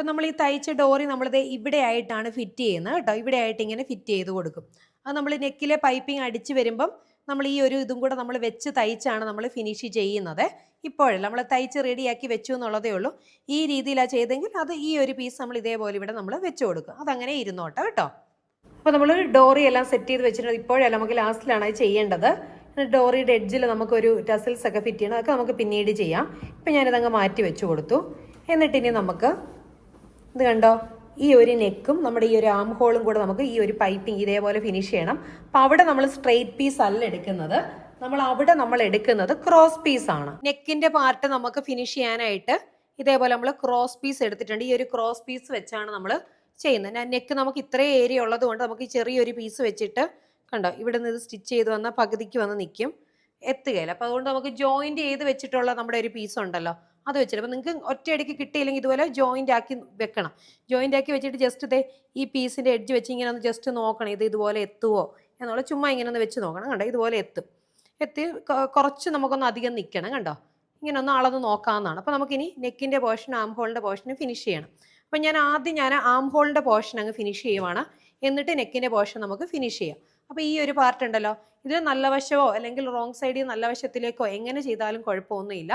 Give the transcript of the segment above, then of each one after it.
അപ്പം നമ്മൾ ഈ തയ്ച്ച ഡോറി നമ്മളിത് ഇവിടെ ആയിട്ടാണ് ഫിറ്റ് ചെയ്യുന്നത് കേട്ടോ. ഇവിടെ ആയിട്ട് ഇങ്ങനെ ഫിറ്റ് ചെയ്ത് കൊടുക്കും. അത് നമ്മൾ നെക്കിലെ പൈപ്പിംഗ് അടിച്ച് വരുമ്പം നമ്മൾ ഈ ഒരു ഇതും കൂടെ നമ്മൾ വെച്ച് തയ്ച്ചാണ് നമ്മൾ ഫിനിഷ് ചെയ്യുന്നത്. ഇപ്പോഴല്ല, നമ്മൾ തയ്ച്ച് റെഡിയാക്കി വെച്ചു എന്നുള്ളതേ ഉള്ളൂ. ഈ രീതിയിലാണ് ചെയ്തെങ്കിൽ അത് ഈ ഒരു പീസ് നമ്മൾ ഇതേപോലെ ഇവിടെ നമ്മൾ വെച്ച് കൊടുക്കും. അതങ്ങനെ ഇരുന്നോട്ടെ കേട്ടോ. അപ്പോൾ നമ്മൾ ഡോറി എല്ലാം സെറ്റ് ചെയ്ത് വെച്ചിട്ടുണ്ട്. ഇപ്പോഴല്ല, നമുക്ക് ലാസ്റ്റിലാണ് അത് ചെയ്യേണ്ടത്. ഡോറിയുടെ എഡ്ജിൽ നമുക്കൊരു ടസൽസ് ഒക്കെ ഫിറ്റ് ചെയ്യണം. അതൊക്കെ നമുക്ക് പിന്നീട് ചെയ്യാം. ഇപ്പം ഞാനിതങ്ങ് മാറ്റി വെച്ച് കൊടുത്തു. എന്നിട്ടിനി നമുക്ക് ഇത് കണ്ടോ, ഈ ഒരു നെക്കും നമ്മുടെ ഈ ഒരു ആം ഹോളും കൂടെ നമുക്ക് ഈ ഒരു പൈപ്പിംഗ് ഇതേപോലെ ഫിനിഷ് ചെയ്യണം. അപ്പം അവിടെ നമ്മൾ സ്ട്രെയിറ്റ് പീസ് അല്ല എടുക്കുന്നത്, നമ്മൾ എടുക്കുന്നത് ക്രോസ് പീസ് ആണ്. നെക്കിന്റെ പാർട്ട് നമുക്ക് ഫിനിഷ് ചെയ്യാനായിട്ട് ഇതേപോലെ നമ്മൾ ക്രോസ് പീസ് എടുത്തിട്ടുണ്ട്. ഈ ഒരു ക്രോസ് പീസ് വെച്ചാണ് നമ്മൾ ചെയ്യുന്നത്. നെക്ക് നമുക്ക് ഇത്രയും ഏരിയ ഉള്ളത് കൊണ്ട് നമുക്ക് ഈ ചെറിയൊരു പീസ് വെച്ചിട്ട് കണ്ടോ ഇവിടെ നിന്ന് ഇത് സ്റ്റിച്ച് ചെയ്ത് വന്നാൽ പകുതിക്ക് വന്ന് നിൽക്കും, എത്തുകയില്ല. അപ്പോൾ അതുകൊണ്ട് നമുക്ക് ജോയിന്റ് ചെയ്ത് വെച്ചിട്ടുള്ള നമ്മുടെ ഒരു പീസ് ഉണ്ടല്ലോ, അത് വെച്ചിട്ട് അപ്പോൾ നിങ്ങൾക്ക് ഒറ്റയടിക്ക് കിട്ടിയില്ലെങ്കിൽ ഇതുപോലെ ജോയിന്റ് ആക്കി വെക്കണം. ജോയിന്റ് ആക്കി വെച്ചിട്ട് ജസ്റ്റ് ഇതേ ഈ പീസിൻ്റെ എഡ്ജ് വെച്ച് ഇങ്ങനെ ഒന്ന് ജസ്റ്റ് നോക്കണം ഇതുപോലെ എത്തുമോ എന്നുള്ള. ചുമ്മാ ഇങ്ങനെ ഒന്ന് വെച്ച് നോക്കണം. കണ്ടോ ഇതുപോലെ എത്തി കുറച്ച് നമുക്കൊന്ന് അധികം നിൽക്കണം. കണ്ടോ ഇങ്ങനെ ഒന്ന് അളന്ന് നോക്കാവുന്നതാണ്. അപ്പോൾ നമുക്കിനി നെക്കിൻ്റെ പോർഷൻ ആം ഹോളിൻ്റെ പോർഷന് ഫിനിഷ് ചെയ്യണം. അപ്പം ഞാൻ ആം ഹോളിൻ്റെ പോർഷൻ അങ്ങ് ഫിനിഷ് ചെയ്യുവാണ്. എന്നിട്ട് നെക്കിൻ്റെ പോർഷൻ നമുക്ക് ഫിനിഷ് ചെയ്യാം. അപ്പോൾ ഈ ഒരു പാർട്ട് ഉണ്ടല്ലോ, ഇതിൽ നല്ല വശമോ അല്ലെങ്കിൽ റോങ് സൈഡിൽ നല്ല വശത്തിലേക്കോ എങ്ങനെ ചെയ്താലും കുഴപ്പമൊന്നുമില്ല.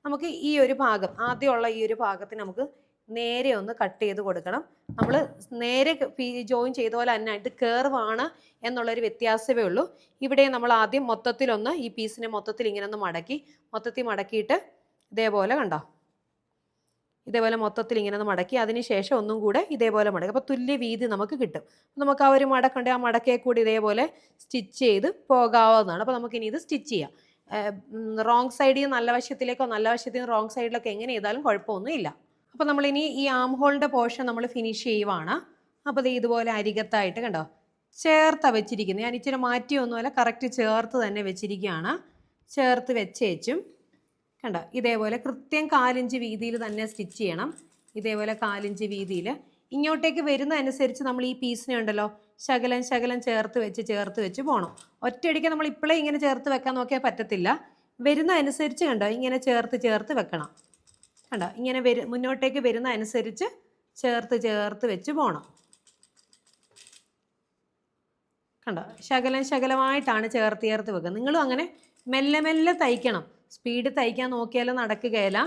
നമുക്ക് ഈ ഒരു ഭാഗം ആദ്യമുള്ള ഈ ഒരു ഭാഗത്തിന് നമുക്ക് നേരെ ഒന്ന് കട്ട് ചെയ്ത് കൊടുക്കണം. നമ്മൾ നേരെ ജോയിൻ ചെയ്ത പോലെ തന്നെ ഇത് കേർവാണ് എന്നുള്ളൊരു വ്യത്യാസമേ ഉള്ളൂ. ഇവിടെ നമ്മൾ ആദ്യം മൊത്തത്തിലൊന്ന് ഈ പീസിനെ മൊത്തത്തിൽ ഇങ്ങനെ ഒന്ന് മടക്കിയിട്ട് ഇതേപോലെ കണ്ടോ, ഇതേപോലെ മൊത്തത്തിൽ ഇങ്ങനെ ഒന്ന് മടക്കി അതിനുശേഷം ഒന്നും കൂടെ ഇതേപോലെ മടക്കി. അപ്പോൾ തുല്യ വീതി നമുക്ക് കിട്ടും. നമുക്ക് ആ ഒരു മടക്കുണ്ട്, ആ മടക്കയെ കൂടി ഇതേപോലെ സ്റ്റിച്ച് ചെയ്ത് പോകാവുന്നതാണ്. അപ്പോൾ നമുക്കിനി ഇത് സ്റ്റിച്ച് ചെയ്യാം. റോങ് സൈഡിൽ നല്ല വശത്തിലേക്കോ നല്ല വശത്തിൽ നിന്ന് റോങ് സൈഡിലൊക്കെ എങ്ങനെ ചെയ്താലും കുഴപ്പമൊന്നുമില്ല. അപ്പോൾ നമ്മളിനി ഈ ആം ഹോളിൻ്റെ പോർഷൻ നമ്മൾ ഫിനിഷ് ചെയ്യുവാണ്. അപ്പോൾ ഇത് ഇതുപോലെ അരികത്തായിട്ട് കണ്ടോ ചേർത്താണ് വെച്ചിരിക്കുന്നത്. ഞാൻ ഇച്ചിരി മാറ്റിയൊന്നുമല്ല, കറക്റ്റ് ചേർത്ത് തന്നെ വെച്ചിരിക്കുകയാണ്. ചേർത്ത് വെച്ചേച്ചും കണ്ടോ ഇതേപോലെ കൃത്യം 4 ഇഞ്ച് വീതിയിൽ തന്നെ സ്റ്റിച്ച് ചെയ്യണം. ഇതേപോലെ 4 ഇഞ്ച് വീതിയിൽ ഇങ്ങോട്ടേക്ക് വരുന്ന അനുസരിച്ച് നമ്മൾ ഈ പീസിനെ ഉണ്ടല്ലോ ശകലം ചേർത്ത് വെച്ച് പോകണം. ഒറ്റയടിക്ക് നമ്മൾ ഇപ്പോഴേ ഇങ്ങനെ ചേർത്ത് വെക്കാൻ നോക്കിയാൽ പറ്റത്തില്ല. വരുന്ന അനുസരിച്ച് കണ്ടോ ഇങ്ങനെ ചേർത്ത് വെക്കണം. കണ്ടോ ഇങ്ങനെ മുന്നോട്ടേക്ക് വരുന്ന അനുസരിച്ച് ചേർത്ത് വെച്ച് പോകണം. കണ്ടോ ശകലമായിട്ടാണ് ചേർത്ത് വെക്കുക. നിങ്ങളും അങ്ങനെ മെല്ലെ തയ്ക്കണം. സ്പീഡ് തയ്ക്കാൻ നോക്കിയാലും നടക്കുകയില്ല,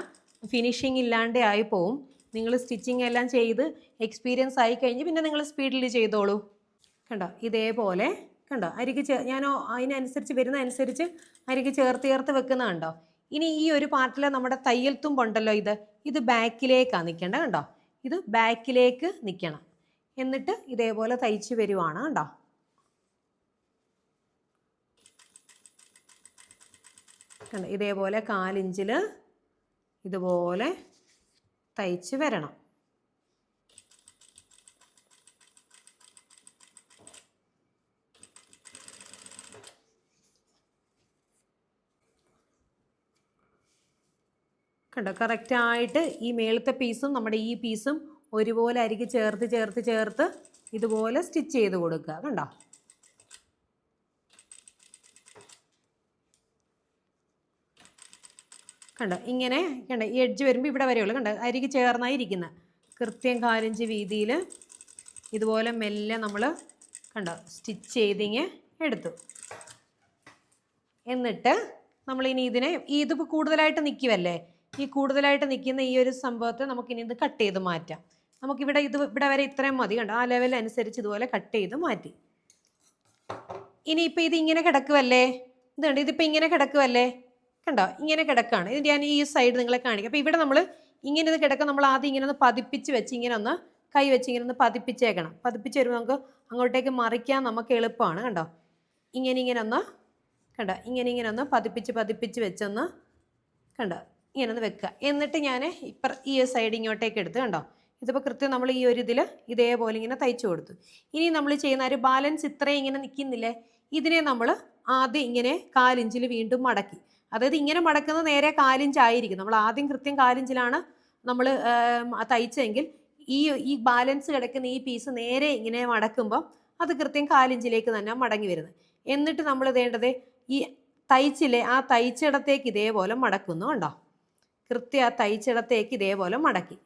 ഫിനിഷിങ് ഇല്ലാണ്ടേ ആയി പോവും. നിങ്ങൾ സ്റ്റിച്ചിങ് എല്ലാം ചെയ്ത് എക്സ്പീരിയൻസ് ആയി കഴിഞ്ഞ് പിന്നെ നിങ്ങൾ സ്പീഡിൽ ചെയ്തോളൂ. കണ്ടോ ഇതേപോലെ കണ്ടോ അരിക് ഞാനോ അതിനനുസരിച്ച് വരുന്ന അനുസരിച്ച് അരിക് ചേർത്ത് വെക്കുന്ന കണ്ടോ. ഇനി ഈ ഒരു പാർട്ടിൽ നമ്മുടെ തയ്യൽ തുമ്പുണ്ടല്ലോ, ഇത് ബാക്കിലേക്കാണ് നിൽക്കേണ്ടത്. കണ്ടോ ഇത് ബാക്കിലേക്ക് നിൽക്കണം. എന്നിട്ട് ഇതേപോലെ തയ്ച്ച് വരുവാണ്. കണ്ടോ കണ്ടോ ഇതേപോലെ 4 ഇഞ്ചിൽ ഇതുപോലെ തയ്ച്ച് വരണം. കണ്ടോ കറക്റ്റായിട്ട് ഈ മേളത്തെ പീസും നമ്മുടെ ഈ പീസും ഒരുപോലെ അരികെ ചേർത്ത് ഇതുപോലെ സ്റ്റിച്ച് ചെയ്ത് കൊടുക്കുക. കണ്ടോ കണ്ടോ ഇങ്ങനെ കണ്ടോ ഈ എഡ്ജ് വരുമ്പോൾ ഇവിടെ വരെയുള്ളൂ. കണ്ടോ അരികെ ചേർന്നായിരിക്കുന്നത് കൃത്യം 4 ഇഞ്ച് വീതിയിൽ ഇതുപോലെ മെല്ലെ നമ്മൾ കണ്ടോ സ്റ്റിച്ച് ചെയ്തിങ്ങ് എടുത്തു. എന്നിട്ട് നമ്മളിനി ഇതിപ്പോൾ കൂടുതലായിട്ട് നിൽക്കുമല്ലേ, ഈ കൂടുതലായിട്ട് നിൽക്കുന്ന ഈ ഒരു സംഭവത്തെ നമുക്കിനി ഇത് കട്ട് ചെയ്ത് മാറ്റാം. നമുക്കിവിടെ ഇവിടെ വരെ ഇത്രയും മതി. കണ്ടോ ആ ലെവൽ അനുസരിച്ച് ഇതുപോലെ കട്ട് ചെയ്ത് മാറ്റി. ഇനിയിപ്പോൾ ഇതിങ്ങനെ കിടക്കുമല്ലേ, ഇത് കണ്ടോ ഇതിപ്പോൾ ഇങ്ങനെ കിടക്കുമല്ലേ, കണ്ടോ ഇങ്ങനെ കിടക്കുകയാണ്. ഇത് ഞാൻ ഈ സൈഡ് നിങ്ങളെ കാണിക്കാം. അപ്പോൾ ഇവിടെ നമ്മൾ ഇങ്ങനെ ഇത് കിടക്കുക, നമ്മൾ ആദ്യം ഇങ്ങനെ ഒന്ന് പതിപ്പിച്ച് വെച്ച് ഇങ്ങനെ ഒന്ന് കൈ വെച്ച് ഇങ്ങനെ ഒന്ന് പതിപ്പിച്ചേക്കണം. പതിപ്പിച്ച് വരുമ്പോൾ നമുക്ക് അങ്ങോട്ടേക്ക് മറിക്കാൻ നമുക്ക് എളുപ്പമാണ്. കണ്ടോ ഇങ്ങനെ ഒന്ന് കണ്ടോ ഇങ്ങനെ ഒന്ന് പതിപ്പിച്ച് വെച്ചൊന്ന് കണ്ടോ ഇങ്ങനെ ഒന്ന് വെക്കുക. എന്നിട്ട് ഞാൻ ഈ സൈഡ് ഇങ്ങോട്ടേക്ക് എടുത്ത് കണ്ടോ ഇതിപ്പോൾ കൃത്യം നമ്മൾ ഈ ഒരു ഇതേപോലെ ഇങ്ങനെ തയ്ച്ചു കൊടുത്തു. ഇനി നമ്മൾ ചെയ്യുന്ന ഒരു ബാലൻസ് ഇത്രയും ഇങ്ങനെ നിൽക്കുന്നില്ലേ, ഇതിനെ നമ്മൾ ആദ്യം ഇങ്ങനെ 4 ഇഞ്ചിൽ വീണ്ടും മടക്കി. അതായത് ഇങ്ങനെ മടക്കുന്നത് നേരെ 4 ഇഞ്ച് ആയിരിക്കും. നമ്മൾ ആദ്യം കൃത്യം 4 ഇഞ്ചിലാണ് നമ്മൾ തയ്ച്ചെങ്കിൽ ഈ ബാലൻസ് കിടക്കുന്ന ഈ പീസ് നേരെ ഇങ്ങനെ മടക്കുമ്പോൾ അത് കൃത്യം 4 ഇഞ്ചിലേക്ക് തന്നെ മടങ്ങി വരുന്നത്. എന്നിട്ട് നമ്മൾ വേണ്ടത് ഈ തയ്ച്ചില്ലേ ആ തയ്ച്ചിടത്തേക്ക് ഇതേപോലെ മടക്കുന്നു. കണ്ടോ കൃത്യം ആ തയ്ച്ചിടത്തേക്ക് ഇതേപോലെ മടക്കി.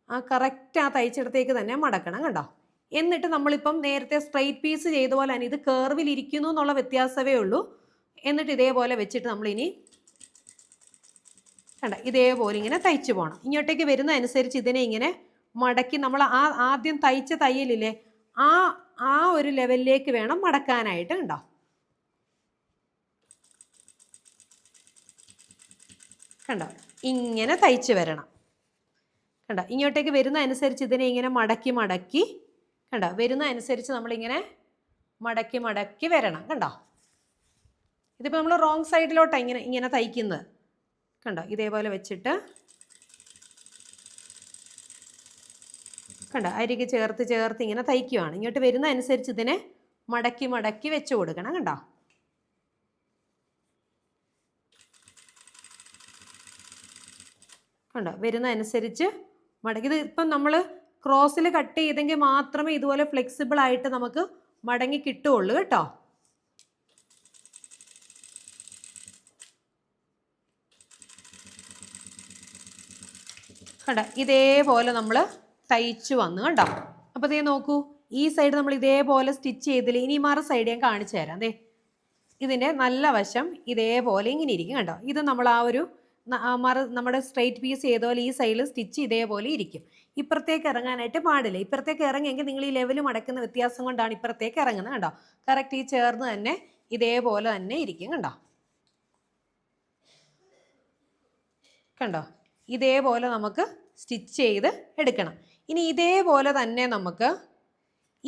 ആ കറക്റ്റ് ആ തയ്ച്ചിടത്തേക്ക് തന്നെ മടക്കണം കണ്ടോ. എന്നിട്ട് നമ്മളിപ്പം നേരത്തെ സ്ട്രൈറ്റ് പീസ് ചെയ്ത പോലെ തന്നെ ഇത് കേർവിൽ ഇരിക്കുന്നു എന്നുള്ള വ്യത്യാസമേ ഉള്ളൂ. എന്നിട്ട് ഇതേപോലെ വെച്ചിട്ട് നമ്മളിനി കണ്ട ഇതേപോലെ ഇങ്ങനെ തയ്ച്ചു പോകണം. ഇങ്ങോട്ടേക്ക് വരുന്ന അനുസരിച്ച് ഇതിനെ ഇങ്ങനെ മടക്കി നമ്മൾ ആദ്യം തയ്ച്ച തയ്യലില്ലേ ആ ഒരു ലെവലിലേക്ക് വേണം മടക്കാനായിട്ട് കണ്ടോ. കണ്ടോ ഇങ്ങനെ തയ്ച്ച് വരണം കണ്ടോ. ഇങ്ങോട്ടേക്ക് വരുന്ന അനുസരിച്ച് ഇതിനെ ഇങ്ങനെ മടക്കി മടക്കി കണ്ടോ, വരുന്ന അനുസരിച്ച് നമ്മളിങ്ങനെ മടക്കി മടക്കി വരണം കണ്ടോ. ഇതിപ്പോൾ നമ്മൾ റോങ് സൈഡിലോട്ടാണ് ഇങ്ങനെ തയ്ക്കുന്നത് കണ്ടോ. ഇതേപോലെ വെച്ചിട്ട് കണ്ടോ അരികെ ചേർത്ത് ചേർത്ത് ഇങ്ങനെ തയ്ക്കുകയാണ്. ഇങ്ങോട്ട് വരുന്ന അനുസരിച്ച് ഇതിനെ മടക്കി മടക്കി വെച്ച് കൊടുക്കണം കണ്ടോ. കണ്ടോ വരുന്ന അനുസരിച്ച് മടക്കി. ഇത് ഇപ്പം നമ്മൾ ക്രോസിൽ കട്ട് ചെയ്തെങ്കിൽ മാത്രമേ ഇതുപോലെ ഫ്ലെക്സിബിൾ ആയിട്ട് നമുക്ക് മടങ്ങി കിട്ടുകയുള്ളൂ കേട്ടോ. കണ്ടോ ഇതേപോലെ നമ്മൾ തയ്ച്ചു വന്നു കണ്ടോ. അപ്പോൾ ഇതേ നോക്കൂ, ഈ സൈഡ് നമ്മൾ ഇതേപോലെ സ്റ്റിച്ച് ചെയ്തില്ല. ഇനി മറു സൈഡ് ഞാൻ കാണിച്ചു തരാം. അതെ ഇതിൻ്റെ നല്ല വശം ഇതേപോലെ ഇങ്ങനെ ഇരിക്കും കണ്ടോ. ഇത് നമ്മൾ ആ ഒരു നമ്മുടെ സ്ട്രൈറ്റ് പീസ് ചെയ്ത പോലെ ഈ സൈഡിൽ സ്റ്റിച്ച് ഇതേപോലെ ഇരിക്കും. ഇപ്പുറത്തേക്ക് ഇറങ്ങാനായിട്ട് പാടില്ല. ഇപ്പുറത്തേക്ക് ഇറങ്ങിയെങ്കിൽ നിങ്ങൾ ഈ ലെവൽ മടക്കുന്ന വ്യത്യാസം കൊണ്ടാണ് ഇപ്പുറത്തേക്ക് ഇറങ്ങുന്നത് കണ്ടോ. കറക്റ്റ് ഈ ചേർന്ന് തന്നെ ഇതേപോലെ തന്നെ ഇരിക്കും കണ്ടോ. കണ്ടോ ഇതേപോലെ നമുക്ക് സ്റ്റിച്ച് ചെയ്ത് എടുക്കണം. ഇനി ഇതേപോലെ തന്നെ നമുക്ക്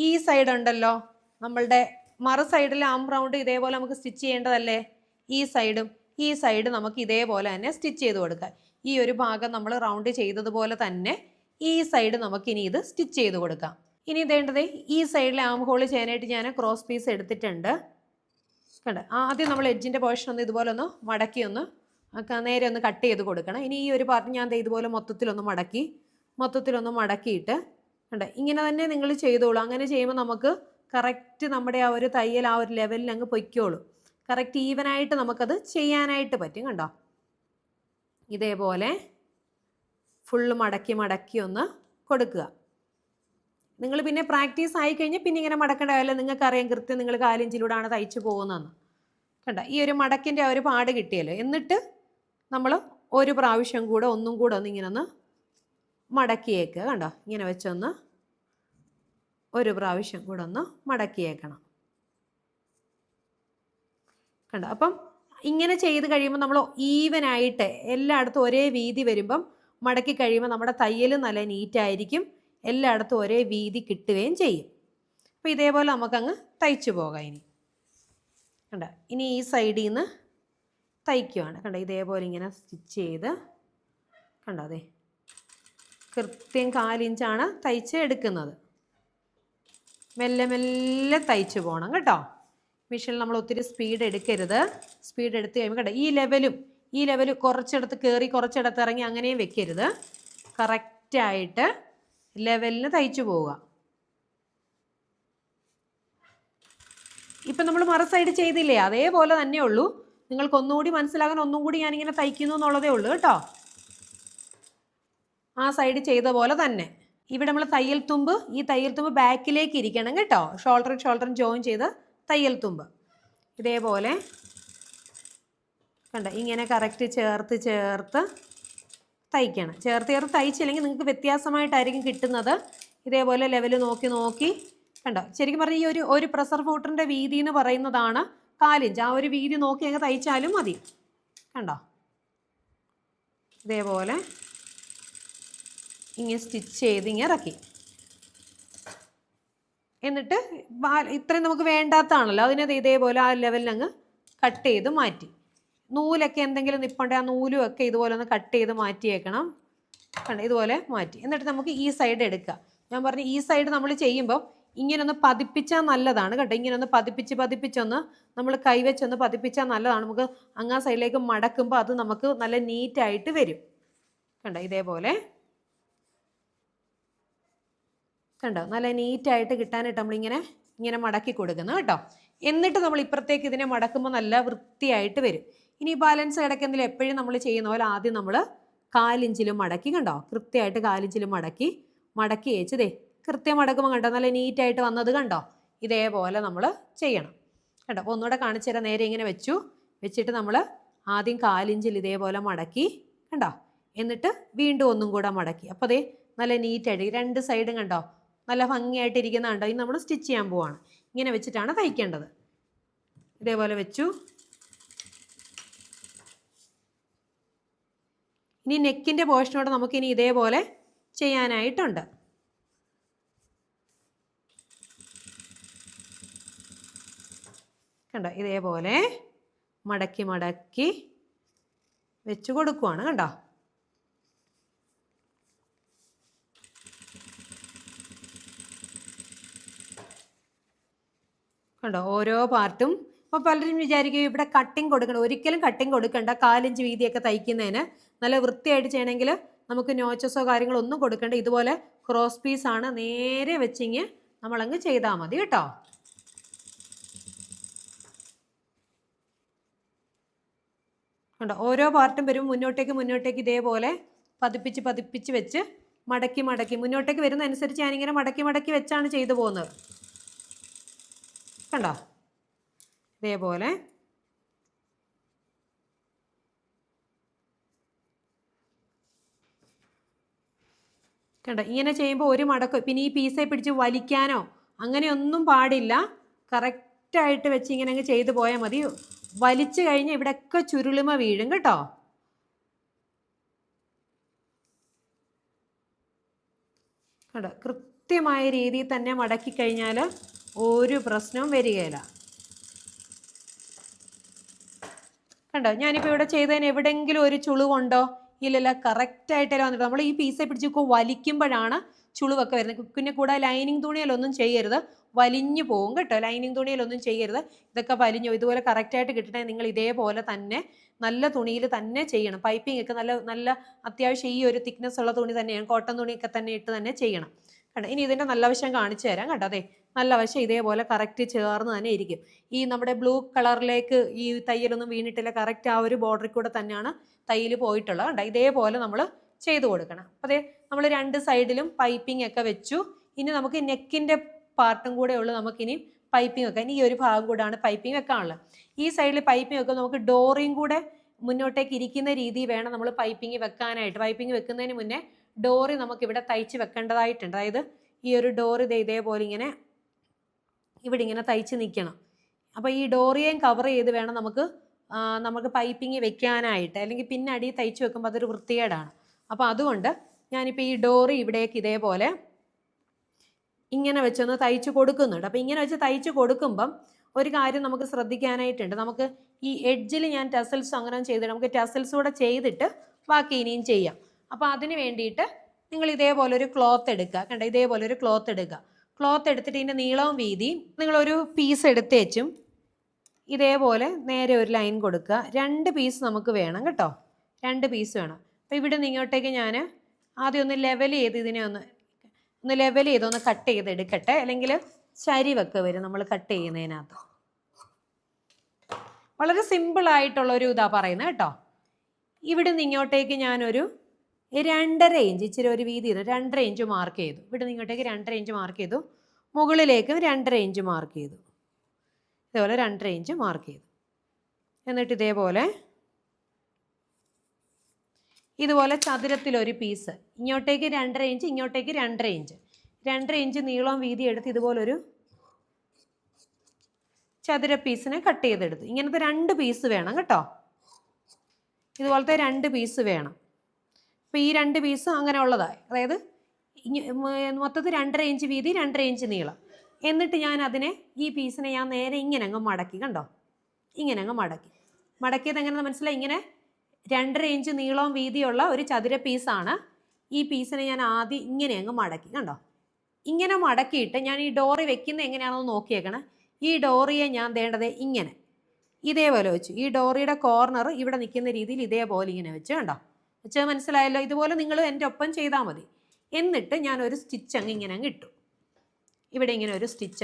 ഈ സൈഡ് ഉണ്ടല്ലോ, നമ്മളുടെ മറു സൈഡിൽ ആം റൗണ്ട് ഇതേപോലെ നമുക്ക് സ്റ്റിച്ച് ചെയ്യേണ്ടതല്ലേ. ഈ സൈഡ് നമുക്ക് ഇതേപോലെ തന്നെ സ്റ്റിച്ച് ചെയ്ത് കൊടുക്കാം. ഈ ഒരു ഭാഗം നമ്മൾ റൗണ്ട് ചെയ്തതുപോലെ തന്നെ ഈ സൈഡ് നമുക്ക് ഇനി ഇത് സ്റ്റിച്ച് ചെയ്ത് കൊടുക്കാം. ഇനി ഇതേണ്ടത് ഈ സൈഡിൽ ആം ഹോൾ ചെയ്യാനായിട്ട് ഞാൻ ക്രോസ് പീസ് എടുത്തിട്ടുണ്ട് കണ്ടോ. ആദ്യം നമ്മൾ എഡ്ജിൻ്റെ പോർഷൻ ഒന്ന് ഇതുപോലെ ഒന്ന് മടക്കി ഒന്ന് നേരെ ഒന്ന് കട്ട് ചെയ്ത് കൊടുക്കണം. ഇനി ഈ ഒരു പാർട്ട് ഞാൻ ഇതുപോലെ മൊത്തത്തിലൊന്ന് മടക്കിയിട്ട് കണ്ടോ ഇങ്ങനെ തന്നെ നിങ്ങൾ ചെയ്തോളൂ. അങ്ങനെ ചെയ്യുമ്പോൾ നമുക്ക് കറക്റ്റ് നമ്മുടെ ആ ഒരു തയ്യൽ ആ ഒരു ലെവലിൽ അങ്ങ് പൊയ്ക്കോളൂ. കറക്റ്റ് ഈവനായിട്ട് നമുക്കത് ചെയ്യാനായിട്ട് പറ്റും കണ്ടോ. ഇതേപോലെ ഫുള്ള് മടക്കി മടക്കി ഒന്ന് കൊടുക്കുക. നിങ്ങൾ പിന്നെ പ്രാക്ടീസ് ആയി കഴിഞ്ഞാൽ പിന്നെ ഇങ്ങനെ മടക്കേണ്ട കാര്യം നിങ്ങൾക്കറിയാം കൃത്യം നിങ്ങൾ 4 ഇഞ്ചിലൂടെയാണ് തയ്ച്ചു പോകുന്നതെന്ന് കണ്ടോ. ഈ ഒരു മടക്കിൻ്റെ ആ ഒരു പാട് കിട്ടിയല്ലോ. എന്നിട്ട് നമ്മൾ ഒരു പ്രാവശ്യം കൂടെ ഒന്നും കൂടെ ഒന്ന് ഇങ്ങനെ ഒന്ന് മടക്കിയേക്കുക കണ്ടോ. ഇങ്ങനെ വെച്ചൊന്ന് ഒരു പ്രാവശ്യം കൂടെ ഒന്ന് മടക്കിയേക്കണം കണ്ടോ. അപ്പം ഇങ്ങനെ ചെയ്ത് കഴിയുമ്പോൾ നമ്മൾ ഈവനായിട്ട് എല്ലായിടത്തും ഒരേ വീതി വരുമ്പം മടക്കി കഴിയുമ്പോൾ നമ്മുടെ തയ്യൽ നല്ല നീറ്റായിരിക്കും. എല്ലായിടത്തും ഒരേ വീതി കിട്ടുകയും ചെയ്യും. അപ്പോൾ ഇതേപോലെ നമുക്കങ്ങ് തയ്ച്ചു പോകാം. ഇനി കണ്ടോ ഇനി ഈ സൈഡിൽ നിന്ന് തയ്ക്കുവാണ് കണ്ടോ. ഇതേപോലെ ഇങ്ങനെ സ്റ്റിച്ച് ചെയ്ത് കണ്ടോ. അതെ കൃത്യം 4 ഇഞ്ചാണ് തയ്ച്ച് എടുക്കുന്നത്. മെല്ലെ മെല്ലെ തയ്ച്ചു പോകണം കേട്ടോ. മെഷീനിൽ നമ്മൾ ഒത്തിരി സ്പീഡ് എടുക്കരുത്. സ്പീഡ് എടുത്ത് കഴിയുമ്പോൾ കേട്ടോ ഈ ലെവൽ കുറച്ചിടത്ത് കയറി കുറച്ചിടത്ത് ഇറങ്ങി അങ്ങനെയും വെക്കരുത്. കറക്റ്റായിട്ട് ലെവലിന് തയ്ച്ചു പോവുക. ഇപ്പം നമ്മൾ മറു സൈഡ് ചെയ്തില്ലേ അതേപോലെ തന്നെ ഉള്ളൂ. നിങ്ങൾക്ക് ഒന്നുകൂടി മനസ്സിലാകാൻ ഒന്നും കൂടി ഞാനിങ്ങനെ തയ്ക്കുന്നു എന്നുള്ളതേ ഉള്ളൂ കേട്ടോ. ആ സൈഡ് ചെയ്ത പോലെ തന്നെ ഇവിടെ നമ്മൾ തയ്യൽ തുമ്പ് ബാക്കിലേക്ക് ഇരിക്കണം കേട്ടോ. ഷോൾഡറും ജോയിൻ ചെയ്ത് തയ്യൽ തുമ്പ് ഇതേപോലെ കണ്ടോ ഇങ്ങനെ കറക്റ്റ് ചേർത്ത് തയ്ക്കണം. ചേർത്ത് തയ്ച്ചില്ലെങ്കിൽ നിങ്ങൾക്ക് വ്യത്യാസമായിട്ടായിരിക്കും കിട്ടുന്നത്. ഇതേപോലെ ലെവൽ നോക്കി കണ്ടോ. ശരിക്കും പറഞ്ഞാൽ ഈ ഒരു പ്രഷർ ഫൂട്ടറിൻ്റെ വീതി എന്ന് പറയുന്നതാണ് 4 ഇഞ്ച്. ആ ഒരു വീതി നോക്കി അങ്ങ് തയ്ച്ചാലും മതി കണ്ടോ. ഇതേപോലെ ഇങ്ങനെ സ്റ്റിച്ച് ചെയ്ത് ഇങ്ങനെ ഇറക്കി. എന്നിട്ട് ഇത്രയും നമുക്ക് വേണ്ടാത്തതാണല്ലോ അതിനത് ഇതേപോലെ ആ ലെവലിൽ അങ്ങ് കട്ട് ചെയ്ത് മാറ്റി. നൂലൊക്കെ എന്തെങ്കിലും നിപ്പുണ്ടെങ്കിൽ ആ നൂലും ഒക്കെ ഇതുപോലെ ഒന്ന് കട്ട് ചെയ്ത് മാറ്റിയേക്കണം കണ്ടോ. ഇതുപോലെ മാറ്റി. എന്നിട്ട് നമുക്ക് ഈ സൈഡ് എടുക്കുക. ഞാൻ പറഞ്ഞു ഈ സൈഡ് നമ്മൾ ചെയ്യുമ്പോൾ ഇങ്ങനെ ഒന്ന് പതിപ്പിച്ചാൽ നല്ലതാണ് കേട്ടോ. ഇങ്ങനെ ഒന്ന് പതിപ്പിച്ചൊന്ന് നമ്മൾ കൈവച്ചൊന്ന് പതിപ്പിച്ചാൽ നല്ലതാണ്. നമുക്ക് അങ്ങാ സൈഡിലേക്ക് മടക്കുമ്പോൾ അത് നമുക്ക് നല്ല നീറ്റായിട്ട് വരും കണ്ടോ. ഇതേപോലെ കണ്ടോ നല്ല നീറ്റായിട്ട് കിട്ടാനായിട്ട് നമ്മളിങ്ങനെ മടക്കി കൊടുക്കുന്നു കേട്ടോ. എന്നിട്ട് നമ്മൾ ഇപ്പുറത്തേക്ക് ഇതിനെ മടക്കുമ്പോൾ നല്ല വൃത്തിയായിട്ട് വരും. ഇനി ബാലൻസ് കിടക്കുന്നതിൽ എപ്പോഴും നമ്മൾ ചെയ്യുന്ന പോലെ ആദ്യം നമ്മൾ കാലിഞ്ചിലും മടക്കി, കണ്ടോ? കൃത്യമായിട്ട് കാലിഞ്ചിലും മടക്കി വെച്ചതേ കൃത്യം മടക്കുമ്പോൾ കണ്ടോ നല്ല നീറ്റായിട്ട് വന്നത് കണ്ടോ? ഇതേപോലെ നമ്മൾ ചെയ്യണം കേട്ടോ. അപ്പോൾ ഒന്നുകൂടെ കാണിച്ചു തരാം. നേരെ ഇങ്ങനെ വെച്ചിട്ട് നമ്മൾ ആദ്യം കാലിഞ്ചിൽ ഇതേപോലെ മടക്കി കണ്ടോ, എന്നിട്ട് വീണ്ടും ഒന്നും കൂടെ മടക്കി. അപ്പോൾ അതേ നല്ല നീറ്റായിട്ട് രണ്ട് സൈഡും കണ്ടോ നല്ല ഭംഗിയായിട്ട് ഇരിക്കുന്ന കണ്ടോ. ഇനി നമ്മൾ സ്റ്റിച്ച് ചെയ്യാൻ പോവാണ്. ഇങ്ങനെ വെച്ചിട്ടാണ് തയ്ക്കേണ്ടത്. ഇതേപോലെ വെച്ചു. ഇനി നെക്കിൻ്റെ പോർഷനോടെ നമുക്കിനി ഇതേപോലെ ചെയ്യാനായിട്ടുണ്ട്. കണ്ടോ ഇതേപോലെ മടക്കി വെച്ച് കൊടുക്കുവാണ് കണ്ടോ. കണ്ടോ ഓരോ പാർട്ടും. അപ്പോൾ പലരും വിചാരിക്കും ഇവിടെ കട്ടിങ് കൊടുക്കണം. ഒരിക്കലും കട്ടിങ് കൊടുക്കണ്ട. 4 ഇഞ്ച് വീതിയൊക്കെ തയ്ക്കുന്നതിന് നല്ല വൃത്തിയായിട്ട് ചെയ്യണമെങ്കിൽ നമുക്ക് നോച്ചസോ കാര്യങ്ങളോ ഒന്നും കൊടുക്കണ്ട. ഇതുപോലെ ക്രോസ് പീസാണ്, നേരെ വെച്ചിങ്ങ് നമ്മളങ്ങ് ചെയ്താൽ മതി കേട്ടോ. കണ്ടോ ഓരോ പാർട്ടും വരും മുന്നോട്ടേക്ക് ഇതേപോലെ പതിപ്പിച്ച് വെച്ച് മടക്കി മുന്നോട്ടേക്ക് വരുന്ന അനുസരിച്ച് ഞാനിങ്ങനെ മടക്കി വെച്ചാണ് ചെയ്തു പോകുന്നത്. കണ്ടോ ഇതേപോലെ. കണ്ടോ ഇങ്ങനെ ചെയ്യുമ്പോൾ ഒരു മടക്കം, പിന്നെ ഈ പീസെ പിടിച്ച് വലിക്കാനോ അങ്ങനെയൊന്നും പാടില്ല. കറക്റ്റായിട്ട് വെച്ച് ഇങ്ങനെ അങ്ങ് ചെയ്തു പോയാൽ മതി. വലിച്ചു കഴിഞ്ഞാൽ ഇവിടെയൊക്കെ ചുരുളിമ വീഴും കേട്ടോ. കണ്ടോ കൃത്യമായ രീതിയിൽ തന്നെ മടക്കി കഴിഞ്ഞാൽ ഒരു പ്രശ്നവും വരികയില്ല. കണ്ടോ ഞാനിപ്പോൾ ഇവിടെ ചെയ്തതിന് എവിടെയെങ്കിലും ഒരു ചുളിവുണ്ടോ? ഇല്ലല്ല, കറക്റ്റായിട്ടല്ല വന്നിട്ട്. നമ്മൾ ഈ പീസെ പിടിച്ച് വലിക്കുമ്പോഴാണ് ചുളിവൊക്കെ വരുന്നത്. പിന്നെ കൂടെ ലൈനിങ് തുണിയിലൊന്നും ചെയ്യരുത്, വലിഞ്ഞു പോകും കേട്ടോ. ലൈനിങ് തുണിയിലൊന്നും ചെയ്യരുത്, ഇതൊക്കെ വലിഞ്ഞു. ഇതുപോലെ കറക്റ്റായിട്ട് കിട്ടണേ നിങ്ങൾ ഇതേപോലെ തന്നെ നല്ല തുണിയിൽ തന്നെ ചെയ്യണം. പൈപ്പിംഗ് ഒക്കെ നല്ല അത്യാവശ്യം ഈ ഒരു തിക്നെസ് ഉള്ള തുണി തന്നെയാണ്, കോട്ടൺ തുണിയൊക്കെ തന്നെ ഇട്ട് തന്നെ ചെയ്യണം കേട്ടോ. ഇനി ഇതിൻ്റെ നല്ല വശം കാണിച്ചു തരാം കേട്ടോ. അതെ നല്ല വശം ഇതേപോലെ കറക്റ്റ് ചേർന്ന് തന്നെ ഇരിക്കും. ഈ നമ്മുടെ ബ്ലൂ കളറിലേക്ക് ഈ തയ്യലൊന്നും വീണിട്ടില്ല, കറക്റ്റ് ആ ഒരു ബോർഡറിൽ കൂടെ തന്നെയാണ് തയ്യൽ പോയിട്ടുള്ളത് കണ്ടോ. ഇതേപോലെ നമ്മൾ ചെയ്ത് കൊടുക്കണം. അതെ നമ്മൾ രണ്ട് സൈഡിലും പൈപ്പിംഗ് ഒക്കെ വെച്ചു. ഇനി നമുക്ക് നെക്കിൻ്റെ പാർട്ടും കൂടെ ഉള്ളു നമുക്കിനി പൈപ്പിംഗ് വെക്കാൻ. ഈ ഒരു ഭാഗം കൂടാണ് പൈപ്പിംഗ് വെക്കാനുള്ളത്. ഈ സൈഡിൽ പൈപ്പിംഗ് വെക്കാൻ നമുക്ക് ഡോറിയും കൂടെ മുന്നോട്ടേക്ക് ഇരിക്കുന്ന രീതി വേണം നമ്മൾ പൈപ്പിംഗ് വെക്കാനായിട്ട്. പൈപ്പിംഗ് വെക്കുന്നതിന് മുന്നേ ഡോറി നമുക്കിവിടെ തയ്ച്ച് വെക്കേണ്ടതായിട്ടുണ്ട്. അതായത് ഈ ഒരു ഡോറി ഇതേപോലെ ഇങ്ങനെ ഇവിടെ ഇങ്ങനെ തയ്ച്ച് നിൽക്കണം. അപ്പോൾ ഈ ഡോറിയേയും കവർ ചെയ്ത് വേണം നമുക്ക് പൈപ്പിംഗ് വെക്കാനായിട്ട്, അല്ലെങ്കിൽ പിന്നെ അടി തയ്ച്ച് വെക്കുമ്പോൾ അതൊരു വൃത്തികേടാണ്. അപ്പോൾ അതുകൊണ്ട് ഞാനിപ്പോൾ ഈ ഡോറി ഇവിടേക്ക് ഇതേപോലെ ഇങ്ങനെ വെച്ചൊന്ന് തയ്ച്ച് കൊടുക്കുന്നുണ്ട്. അപ്പോൾ ഇങ്ങനെ വെച്ച് തയ്ച്ച് കൊടുക്കുമ്പം ഒരു കാര്യം നമുക്ക് ശ്രദ്ധിക്കാനായിട്ടുണ്ട്. നമുക്ക് ഈ എഡ്ജിൽ ഞാൻ ടസൽസ് അങ്ങനെ ചെയ്തിട്ട് നമുക്ക് ടസൽസ് കൂടെ ചെയ്തിട്ട് ബാക്കി ഇനിയും ചെയ്യാം. അപ്പോൾ അതിന് വേണ്ടിയിട്ട് നിങ്ങൾ ഇതേപോലെ ഒരു ക്ലോത്ത് എടുക്കുക കണ്ടോ. ഇതേപോലെ ഒരു ക്ലോത്ത് എടുക്കുക. ക്ലോത്ത് എടുത്തിട്ട് ഇതിൻ്റെ നീളവും വീതിയും നിങ്ങളൊരു പീസ് എടുത്തേച്ചും ഇതേപോലെ നേരെ ഒരു ലൈൻ കൊടുക്കുക. 2 പീസ് നമുക്ക് വേണം കേട്ടോ, 2 പീസ് വേണം. അപ്പോൾ ഇവിടെ നിന്ന് ഇങ്ങോട്ടേക്ക് ഞാൻ ആദ്യം ഒന്ന് ലെവൽ ചെയ്ത് ഇതിനെ ഒന്ന് ലെവൽ ചെയ്ത് ഒന്ന് കട്ട് ചെയ്തെടുക്കട്ടെ, അല്ലെങ്കിൽ ചരിവൊക്കെ വരും നമ്മൾ കട്ട് ചെയ്യുന്നതിനകത്ത്. വളരെ സിമ്പിളായിട്ടുള്ളൊരു ഇതാ പറയുന്നത് കേട്ടോ. ഇവിടെ നിന്ന് ഇങ്ങോട്ടേക്ക് ഞാനൊരു 2.5 ഇഞ്ച് ഇച്ചിരി ഒരു വീതി 2.5 ഇഞ്ച് മാർക്ക് ചെയ്തു. ഇവിടെ നിന്ന് ഇങ്ങോട്ടേക്ക് 2.5 ഇഞ്ച് മാർക്ക് ചെയ്തു. മുകളിലേക്കും 2.5 ഇഞ്ച് മാർക്ക് ചെയ്തു. ഇതേപോലെ 2.5 ഇഞ്ച് മാർക്ക് ചെയ്തു. എന്നിട്ട് ഇതുപോലെ ചതുരത്തിലൊരു പീസ് ഇങ്ങോട്ടേക്ക് 2.5 ഇഞ്ച് ഇങ്ങോട്ടേക്ക് 2.5 ഇഞ്ച് 2.5 ഇഞ്ച് നീളവും വീതി എടുത്ത് ഇതുപോലൊരു ചതുര പീസിനെ കട്ട് ചെയ്തെടുത്തു. ഇങ്ങനത്തെ 2 പീസ് വേണം കേട്ടോ. ഇതുപോലത്തെ 2 പീസ് വേണം. അപ്പോൾ ഈ 2 പീസ് അങ്ങനെ ഉള്ളതായി, അതായത് മൊത്തത്തിൽ 2.5 ഇഞ്ച് വീതി 2.5 ഇഞ്ച് നീളം. എന്നിട്ട് ഞാൻ അതിനെ ഈ പീസിനെ ഞാൻ നേരെ ഇങ്ങനെ അങ്ങ് മടക്കി കണ്ടോ. ഇങ്ങനെ അങ്ങ് മടക്കിയത് എങ്ങനെയാണെന്ന് മനസ്സിലായി. ഇങ്ങനെ 2.5 ഇഞ്ച് നീളവും വീതിയുള്ള ഒരു ചതുര പീസാണ്. ഈ പീസിനെ ഞാൻ ആദ്യം ഇങ്ങനെ അങ്ങ് മടക്കി കണ്ടോ. ഇങ്ങനെ മടക്കിയിട്ട് ഞാൻ ഈ ഡോറി വെക്കുന്നത് എങ്ങനെയാണെന്ന് നോക്കിയേക്കണം. ഈ ഡോറിയെ ഞാൻ വേണ്ടത് ഇങ്ങനെ ഇതേപോലെ വെച്ചു. ഈ ഡോറിയുടെ കോർണർ ഇവിടെ നിൽക്കുന്ന രീതിയിൽ ഇതേപോലെ ഇങ്ങനെ വെച്ച് കണ്ടോ. വെച്ചാൽ മനസ്സിലായല്ലോ. ഇതുപോലെ നിങ്ങൾ എൻ്റെ ഒപ്പം ചെയ്താൽ മതി. എന്നിട്ട് ഞാനൊരു സ്റ്റിച്ച് അങ്ങ് ഇങ്ങനെ അങ്ങ് ഇട്ടു. ഇവിടെ ഇങ്ങനെ ഒരു സ്റ്റിച്ച്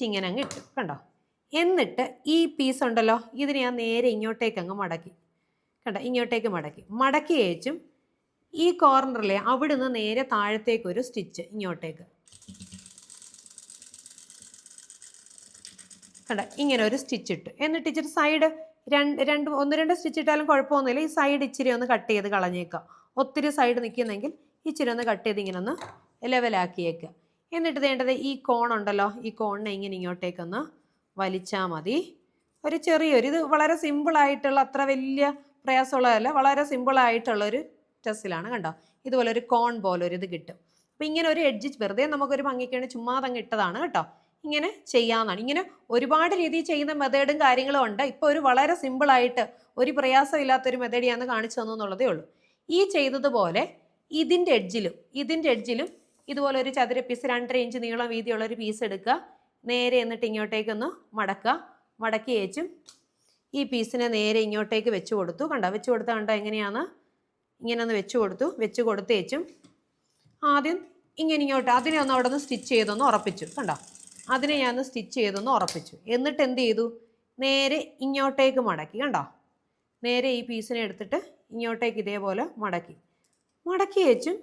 ഇങ്ങനെ അങ്ങ് ഇട്ടു കണ്ടോ. എന്നിട്ട് ഈ പീസ് ഉണ്ടല്ലോ ഇതിനെ ഞാൻ നേരെ ഇങ്ങോട്ടേക്ക് അങ്ങ് മടക്കി കണ്ട ഇങ്ങോട്ടേക്ക് മടക്കി അയച്ചും ഈ കോർണറിലെ അവിടുന്ന് നേരെ താഴത്തേക്ക് ഒരു സ്റ്റിച്ച് ഇങ്ങോട്ടേക്ക് കണ്ട ഇങ്ങനെ ഒരു സ്റ്റിച്ച് ഇട്ട് എന്നിട്ട് ഇച്ചിരി സൈഡ് ഒന്ന് രണ്ട് സ്റ്റിച്ച് ഇട്ടാലും കുഴപ്പമൊന്നുമില്ല. ഈ സൈഡ് ഇച്ചിരി ഒന്ന് കട്ട് ചെയ്ത് കളഞ്ഞേക്കാം. ഒത്തിരി സൈഡ് നിൽക്കുന്നെങ്കിൽ ഇച്ചിരി ഒന്ന് കട്ട് ചെയ്ത് ഇങ്ങനെ ഒന്ന് ലെവലാക്കിയേക്കുക. എന്നിട്ട് വേണ്ടത് ഈ കോണുണ്ടല്ലോ, ഈ കോണിനെ ഇങ്ങനെ ഇങ്ങോട്ടേക്കൊന്ന് വലിച്ചാൽ മതി. ഒരു ചെറിയൊരു ഇത് വളരെ സിമ്പിളായിട്ടുള്ള, അത്ര വലിയ പ്രയാസമുള്ളതല്ല, വളരെ സിമ്പിളായിട്ടുള്ളൊരു ടെസ്സിലാണ്. കണ്ടോ ഇതുപോലെ ഒരു കോൺ പോലെ ഒരു ഇത് കിട്ടും. അപ്പം ഇങ്ങനെ ഒരു എഡ്ജ് വെറുതെ നമുക്കൊരു ഭംഗിക്കാണ് ചുമ്മാതങ്ങ് ഇട്ടതാണ് കേട്ടോ. ഇങ്ങനെ ചെയ്യാവുന്നതാണ്. ഇങ്ങനെ ഒരുപാട് രീതിയിൽ ചെയ്യുന്ന മെത്തേഡും കാര്യങ്ങളും ഉണ്ട്. ഇപ്പോൾ ഒരു വളരെ സിമ്പിളായിട്ട് ഒരു പ്രയാസമില്ലാത്തൊരു മെത്തേഡ് ഞാൻ കാണിച്ചു തന്നു എന്നുള്ളതേ ഉള്ളൂ. ഈ ചെയ്തതുപോലെ ഇതിൻ്റെ എഡ്ജിലും ഇതുപോലെ ഒരു ചതുര പീസ് 2.5 ഇഞ്ച് നീളം വീതിയുള്ള ഒരു പീസ് എടുക്കുക. നേരെ എന്നിട്ട് ഇങ്ങോട്ടേക്കൊന്ന് മടക്കി അയച്ചും ഈ പീസിനെ നേരെ ഇങ്ങോട്ടേക്ക് വെച്ച് കൊടുത്തു. വെച്ച് കൊടുത്താൽ കണ്ടോ എങ്ങനെയാണ്, ഇങ്ങനെ ഒന്ന് വെച്ച് കൊടുത്തേച്ചും ആദ്യം ഇങ്ങനെ ഇങ്ങോട്ട് അതിനെ ഒന്ന് അവിടെ നിന്ന് സ്റ്റിച്ച് ചെയ്തൊന്ന് ഉറപ്പിച്ചു. അതിനെ ഞാൻ സ്റ്റിച്ച് ചെയ്തൊന്ന് ഉറപ്പിച്ചു. എന്നിട്ട് എന്ത് ചെയ്തു, നേരെ ഇങ്ങോട്ടേക്ക് മടക്കി. നേരെ ഈ പീസിനെ എടുത്തിട്ട് ഇങ്ങോട്ടേക്ക് ഇതേപോലെ മടക്കി വെച്ചും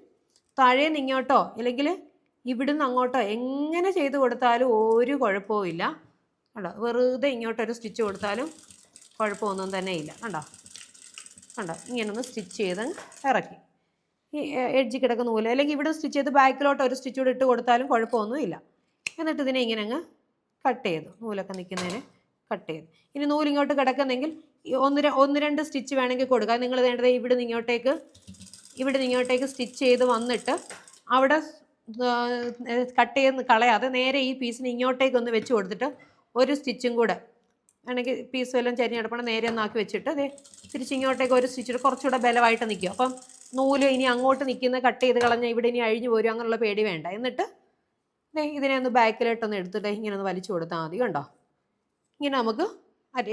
താഴേന്ന് ഇങ്ങോട്ടോ അല്ലെങ്കിൽ ഇവിടുന്ന് അങ്ങോട്ടോ എങ്ങനെ ചെയ്ത് കൊടുത്താലും ഒരു കുഴപ്പവും ഇല്ല. വെറുതെ ഇങ്ങോട്ടൊരു സ്റ്റിച്ച് കൊടുത്താലും കുഴപ്പമൊന്നും തന്നെ ഇല്ല. ഇങ്ങനൊന്ന് സ്റ്റിച്ച് ചെയ്ത് ഇറക്കി ഈ എഡ്ജ് കിടക്കുന്ന പോലെ, അല്ലെങ്കിൽ ഇവിടെ സ്റ്റിച്ച് ചെയ്ത് ബാക്കിലോട്ട് ഒരു സ്റ്റിച്ച് കൂടെ ഇട്ട് കൊടുത്താലും കുഴപ്പമൊന്നുമില്ല. എന്നിട്ട് ഇതിനെ ഇങ്ങനെ അങ്ങ് കട്ട് ചെയ്തു, നൂലൊക്കെ നിൽക്കുന്നതിന് കട്ട് ചെയ്തു. ഇനി നൂലിങ്ങോട്ട് കിടക്കുന്നെങ്കിൽ ഒന്ന് രണ്ട് സ്റ്റിച്ച് വേണമെങ്കിൽ കൊടുക്കുക. നിങ്ങൾ വേണ്ടത് ഇവിടെ ഇങ്ങോട്ടേക്ക് സ്റ്റിച്ച് ചെയ്ത് വന്നിട്ട് അവിടെ കട്ട് ചെയ്ത് കളയാതെ നേരെ ഈ പീസിന് ഇങ്ങോട്ടേക്കൊന്ന് വെച്ച് കൊടുത്തിട്ട് ഒരു സ്റ്റിച്ചും കൂടെ വേണമെങ്കിൽ പീസ് വല്ലതും ചരിഞ്ഞെടുക്കണം നേരെ ഒന്നാക്കി വെച്ചിട്ട് അതേ തിരിച്ചിങ്ങോട്ടേക്ക് ഒരു സ്റ്റിച്ചിട്ട് കുറച്ചുകൂടെ ബലമായിട്ട് നിൽക്കും. അപ്പം നൂല് ഇനി അങ്ങോട്ട് നിൽക്കുന്ന കട്ട് ചെയ്ത് കളഞ്ഞാൽ ഇവിടെ ഇനി അഴിഞ്ഞു പോരും അങ്ങനെയുള്ള പേടി വേണ്ട. എന്നിട്ട് ഇതിനെ ഒന്ന് ബാക്കിലോട്ടൊന്ന് എടുത്തിട്ട് ഇങ്ങനെ ഒന്ന് വലിച്ചു കൊടുത്താൽ മതി. ഇങ്ങനെ നമുക്ക്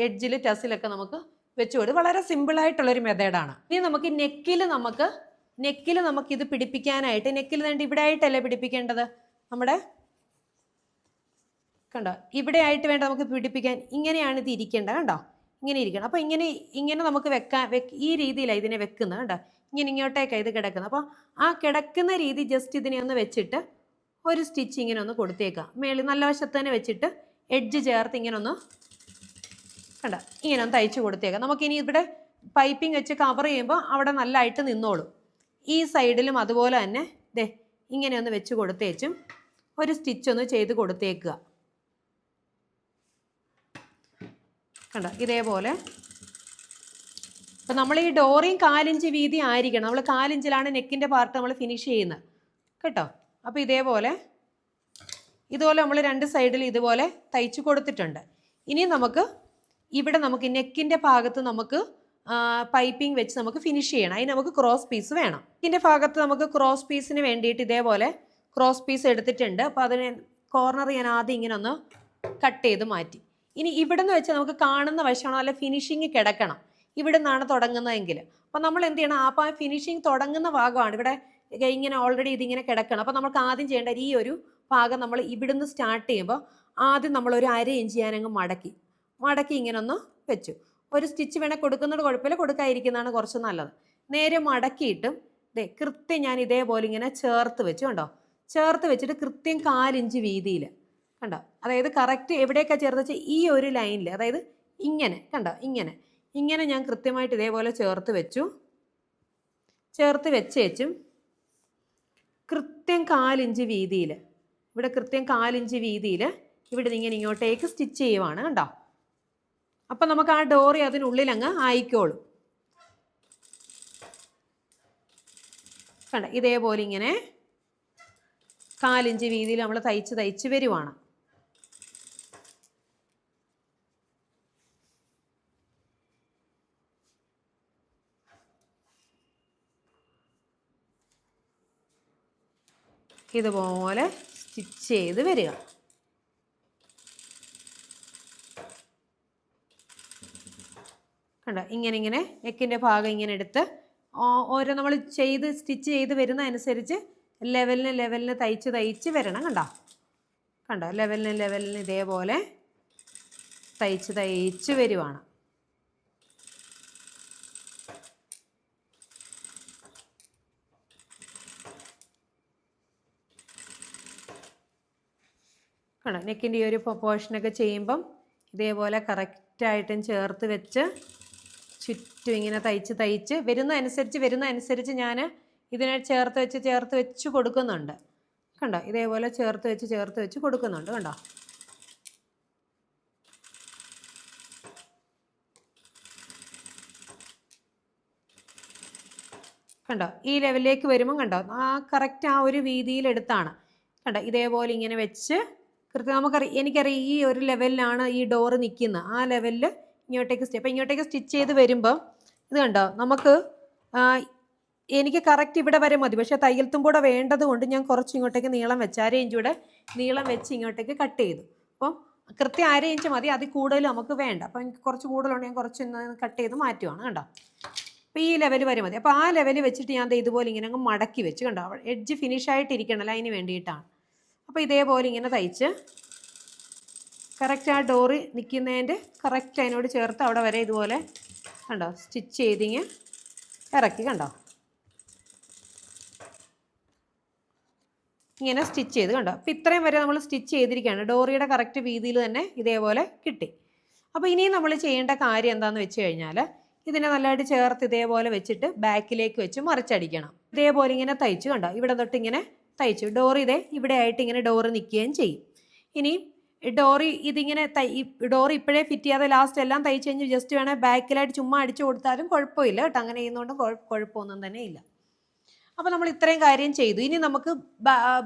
എഡ്ജിൽ ടസിലൊക്കെ നമുക്ക് വെച്ച് കൊടുക്കും. വളരെ സിമ്പിളായിട്ടുള്ളൊരു മെത്തേഡാണ്. ഇനി നമുക്ക് നെക്കിൽ നമുക്ക് ഇത് പിടിപ്പിക്കാനായിട്ട് നെക്കിൽ വേണ്ടി ഇവിടെ ആയിട്ടല്ലേ പിടിപ്പിക്കേണ്ടത്, നമ്മുടെ ഇവിടെ ആയിട്ട് വേണ്ട നമുക്ക് പിടിപ്പിക്കാൻ. ഇങ്ങനെയാണ് ഇത് ഇരിക്കേണ്ടത്. ഇങ്ങനെ ഇരിക്കണം. അപ്പോൾ ഇങ്ങനെ നമുക്ക് ഈ രീതിയിലാണ് ഇതിനെ വെക്കുന്നത്. ഇങ്ങനെ ഇങ്ങോട്ടേക്കാണ് ഇത് കിടക്കുന്നത്. അപ്പോൾ ആ കിടക്കുന്ന രീതി ജസ്റ്റ് ഇതിനെ ഒന്ന് വെച്ചിട്ട് ഒരു സ്റ്റിച്ച് ഇങ്ങനെ ഒന്ന് കൊടുത്തേക്കാം. മേളിൽ നല്ല വശത്ത് തന്നെ വെച്ചിട്ട് എഡ്ജ് ചേർത്ത് ഇങ്ങനെ ഒന്ന് ഇങ്ങനെ ഒന്ന് തയ്ച്ച് കൊടുത്തേക്കാം. നമുക്കിനി ഇവിടെ പൈപ്പിംഗ് വെച്ച് കവർ ചെയ്യുമ്പോൾ അവിടെ നല്ലതായിട്ട് നിന്നോളും. ഈ സൈഡിലും അതുപോലെ തന്നെ ഇങ്ങനെ ഒന്ന് വെച്ച് കൊടുത്തേച്ചും ഒരു സ്റ്റിച്ച് ഒന്ന് ചെയ്ത് കൊടുത്തേക്കുക. ഇതേപോലെ. അപ്പം നമ്മൾ ഈ ഡോറിയും 4 ഇഞ്ച് വീതി ആയിരിക്കണം. നമ്മൾ 4 ഇഞ്ചിലാണ് നെക്കിൻ്റെ പാർട്ട് നമ്മൾ ഫിനിഷ് ചെയ്യുന്നത് കേട്ടോ. അപ്പോൾ ഇതുപോലെ നമ്മൾ 2 സൈഡിൽ ഇതുപോലെ തയ്ച്ച് കൊടുത്തിട്ടുണ്ട്. ഇനി ഇവിടെ നമുക്ക് നെക്കിൻ്റെ ഭാഗത്ത് നമുക്ക് പൈപ്പിംഗ് വെച്ച് നമുക്ക് ഫിനിഷ് ചെയ്യണം. അതിന് നമുക്ക് ക്രോസ് പീസ് വേണം. നെക്കിൻ്റെ ഭാഗത്ത് നമുക്ക് ക്രോസ് പീസിന് വേണ്ടിയിട്ട് ഇതേപോലെ ക്രോസ് പീസ് എടുത്തിട്ടുണ്ട്. അപ്പോൾ അതിന് കോർണർ ഞാൻ ആദ്യം ഇങ്ങനെ ഒന്ന് കട്ട് ചെയ്ത് മാറ്റി. ഇനി ഇവിടെ നിന്ന് വെച്ചാൽ നമുക്ക് കാണുന്ന വശമാണോ അല്ല ഫിനിഷിങ് കിടക്കണം, ഇവിടെ നിന്നാണ് തുടങ്ങുന്നതെങ്കിൽ. അപ്പോൾ നമ്മൾ എന്ത് ചെയ്യണം, ആ ഫിനിഷിങ് തുടങ്ങുന്ന ഭാഗമാണ് ഇവിടെ ഇങ്ങനെ ഓൾറെഡി ഇതിങ്ങനെ കിടക്കണം. അപ്പോൾ നമുക്ക് ആദ്യം ചെയ്യേണ്ട ഈ ഒരു ഭാഗം നമ്മൾ ഇവിടുന്ന് സ്റ്റാർട്ട് ചെയ്യുമ്പോൾ ആദ്യം നമ്മളൊരു 1/2 ഇഞ്ച് ഞാനങ്ങ് മടക്കി ഇങ്ങനെ ഒന്ന് വെച്ചു. ഒരു സ്റ്റിച്ച് വേണേൽ കൊടുക്കുന്നത് കുഴപ്പമില്ല, കൊടുക്കാതിരിക്കുന്നതാണ് കുറച്ച് നല്ലത്. നേരെ മടക്കിയിട്ടും കൃത്യം ഞാൻ ഇതേപോലെ ഇങ്ങനെ ചേർത്ത് വെച്ചു. ചേർത്ത് വെച്ചിട്ട് കൃത്യം 4 ഇഞ്ച് വീതിയിൽ അതായത് കറക്റ്റ് എവിടെയൊക്കെയാണ് ചേർത്ത് വെച്ചാൽ ഈ ഒരു ലൈനിൽ, അതായത് ഇങ്ങനെ ഇങ്ങനെ ഞാൻ കൃത്യമായിട്ട് ഇതേപോലെ ചേർത്ത് വെച്ചും കൃത്യം 4 ഇഞ്ച് വീതിയിൽ ഇവിടെ കൃത്യം 4 ഇഞ്ച് വീതിയിൽ ഇവിടെ ഇങ്ങനെ ഇങ്ങോട്ടേക്ക് സ്റ്റിച്ച് ചെയ്യുവാണ്. അപ്പം നമുക്ക് ആ ഡോറി അതിനുള്ളിൽ അങ്ങ് ആയിക്കോളും. ഇതേപോലെ ഇങ്ങനെ 4 ഇഞ്ച് വീതിയിൽ നമ്മൾ തയ്ച്ച് വരുവാണ്. ഇതുപോലെ സ്റ്റിച്ച് ചെയ്ത് വരിക. ഇങ്ങനെ നെക്കിൻ്റെ ഭാഗം ഇങ്ങനെ എടുത്ത് ഓരോ നമ്മൾ സ്റ്റിച്ച് ചെയ്ത് വരുന്നതനുസരിച്ച് ലെവലിന് തയ്ച്ച് വരണം. ലെവലിന് ഇതേപോലെ തയ്ച്ച് വരുവാണ്. കണ്ടോ നെക്കിൻ്റെ ഈ ഒരു പോർഷനൊക്കെ ചെയ്യുമ്പം ഇതേപോലെ കറക്റ്റായിട്ടും ചേർത്ത് വെച്ച് ചുറ്റും ഇങ്ങനെ തയ്ച്ച് വരുന്ന അനുസരിച്ച് ഞാൻ ഇതിനെ ചേർത്ത് വെച്ച് കൊടുക്കുന്നുണ്ട്. കണ്ടോ ഇതേപോലെ ചേർത്ത് വെച്ച് കൊടുക്കുന്നുണ്ട്. കണ്ടോ കണ്ടോ ഈ ലെവലിലേക്ക് വരുമ്പം കണ്ടോ കറക്റ്റ് ആ ഒരു വീതിയിലെടുത്താണ്. കണ്ടോ ഇതേപോലെ ഇങ്ങനെ വെച്ച് കൃത്യം എനിക്കറിയാം ഈ ഒരു ലെവലിലാണ് ഈ ഡോറ് നിൽക്കുന്നത്. ആ ലെവലിൽ ഇങ്ങോട്ടേക്ക് സ്റ്റിച്ച് ചെയ്ത് വരുമ്പോൾ ഇത് കണ്ടോ നമുക്ക് എനിക്ക് കറക്റ്റ് ഇവിടെ വരെ മതി. പക്ഷേ തയ്യൽ തുമ്പൂടെ വേണ്ടത് കൊണ്ട് ഞാൻ കുറച്ച് ഇങ്ങോട്ടേക്ക് നീളം വെച്ച് 1/2 ഇഞ്ചൂടെ നീളം വെച്ച് ഇങ്ങോട്ടേക്ക് കട്ട് ചെയ്തു. അപ്പം കൃത്യം 1/2 ഇഞ്ച് മതി, അതിൽ കൂടുതൽ നമുക്ക് വേണ്ട. അപ്പം എനിക്ക് കുറച്ച് കൂടുതലുണ്ട്, ഞാൻ കുറച്ച് കട്ട് ചെയ്ത് മാറ്റുവാണ്. കണ്ടോ അപ്പോൾ ഈ ലെവൽ വരെ മതി. അപ്പോൾ ആ ലെവൽ വെച്ചിട്ട് ഞാൻ ഇതുപോലെ ഇങ്ങനെ അങ്ങ് മടക്കി വെച്ച് കണ്ടോ എഡ്ജ് ഫിനിഷായിട്ടിരിക്കണമല്ലോ, അതിന് വേണ്ടിയിട്ടാണ്. അപ്പോൾ ഇതേപോലെ ഇങ്ങനെ തയ്ച്ച് കറക്റ്റ് ആ ഡോറ് നിൽക്കുന്നതിൻ്റെ കറക്റ്റ് അതിനോട് ചേർത്ത് അവിടെ വരെ ഇതുപോലെ കണ്ടോ സ്റ്റിച്ച് ചെയ്തിങ്ങ് ഇറക്കി. കണ്ടോ ഇങ്ങനെ സ്റ്റിച്ച് ചെയ്ത് കണ്ടോ. അപ്പോൾ ഇത്രയും വരെ നമ്മൾ സ്റ്റിച്ച് ചെയ്തിരിക്കുകയാണ്. ഡോറിയുടെ കറക്റ്റ് വീതിയിൽ തന്നെ ഇതേപോലെ കിട്ടി. അപ്പോൾ ഇനിയും നമ്മൾ ചെയ്യേണ്ട കാര്യം എന്താണെന്ന് വെച്ച് കഴിഞ്ഞാൽ ഇതിനെ നല്ലതായിട്ട് ചേർത്ത് ഇതേപോലെ വെച്ചിട്ട് ബാക്കിലേക്ക് വെച്ച് മറിച്ചടിക്കണം. ഇതേപോലെ ഇങ്ങനെ തയ്ച്ചു കണ്ടോ ഇവിടെ തൊട്ട് ഇങ്ങനെ തയ്ച്ചു. ഡോറി ഇവിടെ ആയിട്ട് ഇങ്ങനെ ഡോറ് നിൽക്കുകയും ചെയ്യും. ഇനി ഡോറി ഇതിങ്ങനെ ഡോറി ഇപ്പോഴേ ഫിറ്റ് ചെയ്യാതെ ലാസ്റ്റ് എല്ലാം തയ്ച്ച് കഴിഞ്ഞ് ജസ്റ്റ് വേണേൽ ബാക്കിലായിട്ട് ചുമ്മാ അടിച്ചു കൊടുത്താലും കുഴപ്പമില്ല കേട്ടോ. അങ്ങനെ ചെയ്യുന്നതുകൊണ്ട് കുഴപ്പമൊന്നും തന്നെ ഇല്ല. അപ്പോൾ നമ്മൾ ഇത്രയും കാര്യം ചെയ്തു. ഇനി നമുക്ക്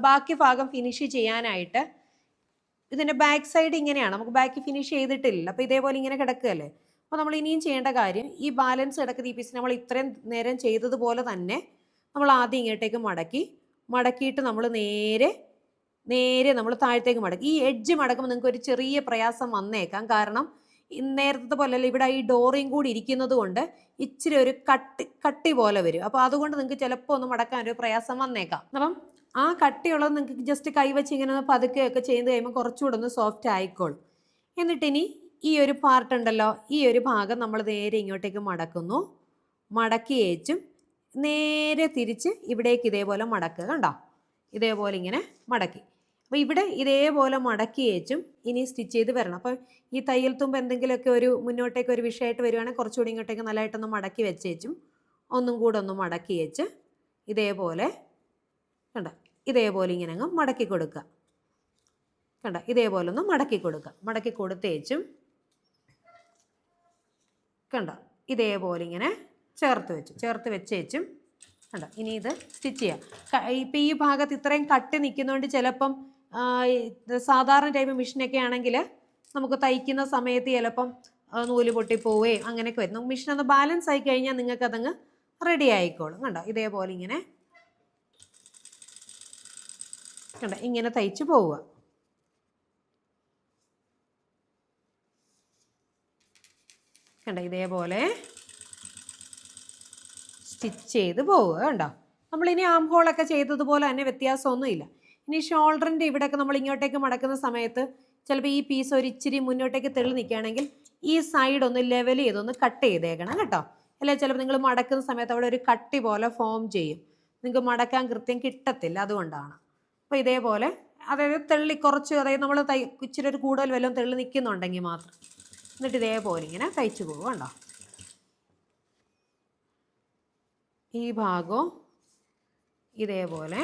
ബാക്കി ഭാഗം ഫിനിഷ് ചെയ്യാനായിട്ട് ഇതിൻ്റെ ബാക്ക് സൈഡ് ഇങ്ങനെയാണ്, നമുക്ക് ബാക്ക് ഫിനിഷ് ചെയ്തിട്ടില്ല. അപ്പോൾ ഇതേപോലെ ഇങ്ങനെ കിടക്കുകയല്ലേ. അപ്പോൾ നമ്മൾ ഇനിയും ചെയ്യേണ്ട കാര്യം ഈ ബാലൻസ് കിടക്കുന്ന ഈ പീസ് നമ്മൾ ഇത്രയും നേരം ചെയ്തതുപോലെ തന്നെ നമ്മൾ ആദ്യം ഇങ്ങോട്ടേക്ക് മടക്കിയിട്ട് നമ്മൾ നേരെ നമ്മൾ താഴത്തേക്ക് മടക്കി. ഈ എഡ്ജ് മടക്കുമ്പോൾ നിങ്ങൾക്ക് ഒരു ചെറിയ പ്രയാസം വന്നേക്കാം. കാരണം നേരത്തെ പോലെയല്ല, ഇവിടെ ഈ ഡോറിയും കൂടി ഇരിക്കുന്നത് കൊണ്ട് ഇച്ചിരി ഒരു കട്ടി പോലെ വരും. അപ്പോൾ അതുകൊണ്ട് നിങ്ങൾക്ക് ചിലപ്പോൾ ഒന്ന് മടക്കാൻ ഒരു പ്രയാസം വന്നേക്കാം. അപ്പം ആ കട്ടിയുള്ളത് നിങ്ങൾക്ക് ജസ്റ്റ് കൈവച്ച് ഇങ്ങനെ ഒന്ന് പതുക്കെയൊക്കെ ചെയ്ത് കഴിയുമ്പോൾ കുറച്ചുകൂടെ ഒന്ന് സോഫ്റ്റ് ആയിക്കോളും. എന്നിട്ടിനി ഈ ഒരു പാർട്ട് ഉണ്ടല്ലോ, ഈ ഒരു ഭാഗം നമ്മൾ നേരെ ഇങ്ങോട്ടേക്ക് മടക്കി ഏച്ചും നേരെ തിരിച്ച് ഇവിടേക്ക് ഇതേപോലെ മടക്കുക. കണ്ടോ ഇതേപോലെ ഇങ്ങനെ മടക്കി. അപ്പോൾ ഇവിടെ ഇതേപോലെ മടക്കി ഏച്ചും ഇനി സ്റ്റിച്ച് ചെയ്ത് വരണം. അപ്പോൾ ഈ തയ്യൽ തുമ്പ് എന്തെങ്കിലുമൊക്കെ ഒരു മുന്നോട്ടേക്ക് ഒരു വിഷയമായിട്ട് വരുവാണെങ്കിൽ കുറച്ചുകൂടി ഇങ്ങോട്ടേക്ക് നല്ലതായിട്ടൊന്ന് മടക്കി വെച്ചേച്ചും ഒന്നും കൂടെ ഒന്ന് മടക്കി വെച്ച് ഇതേപോലെ കണ്ടോ ഇതേപോലെ ഇങ്ങനെ അങ്ങ് മടക്കി കൊടുക്കുക. കണ്ടോ ഇതേപോലെ ഒന്ന് മടക്കി കൊടുത്തേച്ചും കണ്ടോ ഇതേപോലെ ഇങ്ങനെ ചേർത്ത് വെച്ചേച്ചും കണ്ടോ. ഇനി ഇത് സ്റ്റിച്ച് ചെയ്യാം. ഇപ്പം ഈ ഭാഗത്ത് ഇത്രയും കട്ടി നിൽക്കുന്നതുകൊണ്ട് ചിലപ്പം സാധാരണ ടൈപ്പ് മെഷീനൊക്കെ ആണെങ്കിൽ നമുക്ക് തയ്ക്കുന്ന സമയത്ത് ചിലപ്പം നൂല് പൊട്ടിപ്പോവുകയും അങ്ങനെയൊക്കെ വരും. മെഷീൻ ഒന്ന് ബാലൻസ് ആയി കഴിഞ്ഞാൽ നിങ്ങൾക്ക് അതങ്ങ് റെഡി ആയിക്കോളും. കണ്ടോ ഇതേപോലെ ഇങ്ങനെ കണ്ടോ ഇങ്ങനെ തയ്ച്ച് പോവുക. കണ്ടോ ഇതേപോലെ സ്റ്റിച്ച് ചെയ്ത് പോവുക. കണ്ടോ നമ്മളിനി ആം ഹോളൊക്കെ ചെയ്തതുപോലെ തന്നെ വ്യത്യാസമൊന്നുമില്ല. ഇനി ഷോൾഡറിൻ്റെ ഇവിടെയൊക്കെ നമ്മൾ ഇങ്ങോട്ടേക്ക് മടക്കുന്ന സമയത്ത് ചിലപ്പോൾ ഈ പീസ് ഒരു ഇച്ചിരി മുന്നോട്ടേക്ക് തെളി നിൽക്കുകയാണെങ്കിൽ ഈ സൈഡ് ഒന്ന് ലെവൽ ചെയ്തൊന്ന് കട്ട് ചെയ്തേക്കണം കേട്ടോ. അല്ലെങ്കിൽ ചിലപ്പോൾ നിങ്ങൾ മടക്കുന്ന സമയത്ത് അവിടെ ഒരു കട്ടി പോലെ ഫോം ചെയ്യും, നിങ്ങൾക്ക് മടക്കാൻ കൃത്യം കിട്ടത്തില്ല, അതുകൊണ്ടാണ്. അപ്പോൾ ഇതേപോലെ അതായത് കുറച്ച് അതായത് നമ്മൾ ഇച്ചിരി ഒരു കൂടുതൽ വല്ലതും തെളി നിൽക്കുന്നുണ്ടെങ്കിൽ മാത്രം. എന്നിട്ട് ഇതേപോലെ ഇങ്ങനെ തയ്ച്ചു പോകും. കണ്ടോ ഈ ഭാഗവും ഇതേപോലെ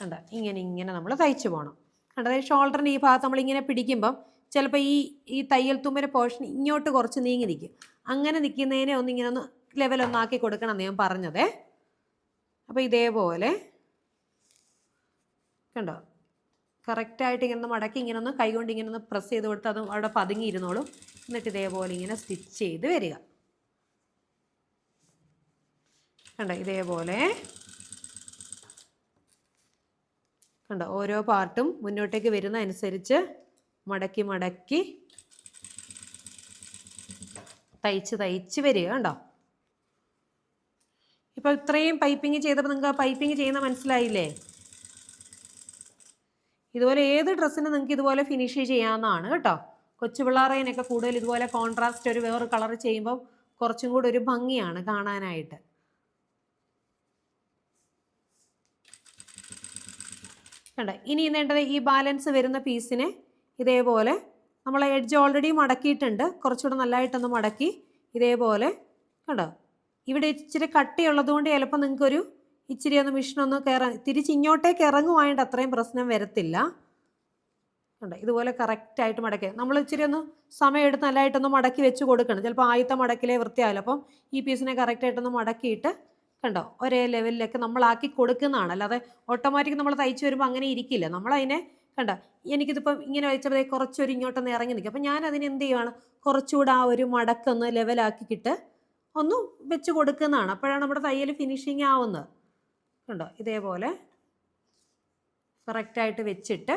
കണ്ടോ ഇങ്ങനെ നമ്മൾ തയ്ച്ചു പോകണം. കണ്ടോ അതായത് ഷോൾഡറിൻ്റെ ഈ ഭാഗത്ത് നമ്മളിങ്ങനെ പിടിക്കുമ്പം ചിലപ്പോൾ ഈ തയ്യൽ തുമ്പിൻ്റെ പോർഷൻ ഇങ്ങോട്ട് കുറച്ച് നീങ്ങി നിൽക്കും. അങ്ങനെ നിൽക്കുന്നതിനെ ഇങ്ങനെ ഒന്ന് ലെവലൊന്നാക്കി കൊടുക്കണം എന്ന് ഞാൻ പറഞ്ഞതേ. അപ്പോൾ ഇതേപോലെ കണ്ടോ കറക്റ്റായിട്ട് ഇങ്ങനെ മടക്കി ഇങ്ങനെ ഒന്ന് കൈകൊണ്ട് ഇങ്ങനെ ഒന്ന് പ്രസ് ചെയ്ത് കൊടുത്ത് അത് അവിടെ പതുങ്ങിയിരുന്നോളും. എന്നിട്ട് ഇതേപോലെ ഇങ്ങനെ സ്റ്റിച്ച് ചെയ്ത് വരിക. കണ്ടോ ഇതേപോലെ കണ്ടോ ഓരോ പാർട്ടും മുന്നോട്ടേക്ക് വരുന്ന അനുസരിച്ച് മടക്കി തയ്ച്ച് വരിക. കണ്ടോ ഇപ്പോൾ ഇത്രയും പൈപ്പിംഗ് ചെയ്തപ്പോൾ നിങ്ങൾക്ക് ആ പൈപ്പിംഗ് ചെയ്യുന്ന മനസ്സിലായില്ലേ? ഇതുപോലെ ഏത് ഡ്രസ്സിന് നിങ്ങൾക്ക് ഇതുപോലെ ഫിനിഷ് ചെയ്യാവുന്നതാണ് കേട്ടോ. കൊച്ചു പിള്ളേരേനൊക്കെ കൂടുതൽ ഇതുപോലെ കോൺട്രാസ്റ്റ് ഒരു വേറെ കളർ ചെയ്യുമ്പോൾ കുറച്ചും കൂടി ഒരു ഭംഗിയാണ് കാണാനായിട്ട്. കണ്ട. ഇനി വേണ്ടത് ഈ ബാലൻസ് വരുന്ന പീസിനെ ഇതേപോലെ നമ്മൾ എഡ്ജ് ഓൾറെഡി മടക്കിയിട്ടുണ്ട്, കുറച്ചുകൂടെ നല്ലതായിട്ടൊന്ന് മടക്കി ഇതേപോലെ കണ്ടോ. ഇവിടെ ഇച്ചിരി കട്ടിയുള്ളത് കൊണ്ട് ചിലപ്പോൾ നിങ്ങൾക്കൊരു ഇച്ചിരി ഒന്ന് മിഷനൊന്ന് തിരിച്ചിങ്ങോട്ടേക്ക് ഇറങ്ങുവായിട്ട് അത്രയും പ്രശ്നം വരത്തില്ല. കണ്ടോ, ഇതുപോലെ കറക്റ്റായിട്ട് മടക്കി നമ്മൾ ഇച്ചിരി ഒന്ന് സമയം എടുത്ത് നല്ലതായിട്ടൊന്ന് മടക്കി വെച്ച് കൊടുക്കണം. ചിലപ്പോൾ ആദ്യത്തെ മടക്കിലേ വൃത്തിയാവില്ല. അപ്പം ഈ പീസിനെ കറക്റ്റായിട്ടൊന്ന് മടക്കിയിട്ട് കണ്ടോ ഒരേ ലെവലിലേക്ക് നമ്മളാക്കി കൊടുക്കുന്നതാണ്. അല്ലാതെ ഓട്ടോമാറ്റിക് നമ്മൾ തയ്ച്ച് വരുമ്പോൾ അങ്ങനെ ഇരിക്കില്ല. നമ്മളതിനെ കണ്ടോ, എനിക്കിതിപ്പം ഇങ്ങനെ വെച്ചപ്പോൾ കുറച്ചൊരു ഇങ്ങോട്ടൊന്ന് ഇറങ്ങി നിൽക്കും. അപ്പം ഞാൻ അതിന് എന്ത് ചെയ്യുവാണ്, കുറച്ചുകൂടെ ആ ഒരു മടക്കൊന്ന് ലെവലാക്കിയിട്ട് ഒന്ന് വെച്ച് കൊടുക്കുന്നതാണ്. അപ്പോഴാണ് നമ്മുടെ തയ്യൽ ഫിനിഷിങ് ആവുന്നത്. കണ്ടോ, ഇതേപോലെ കറക്റ്റായിട്ട് വെച്ചിട്ട്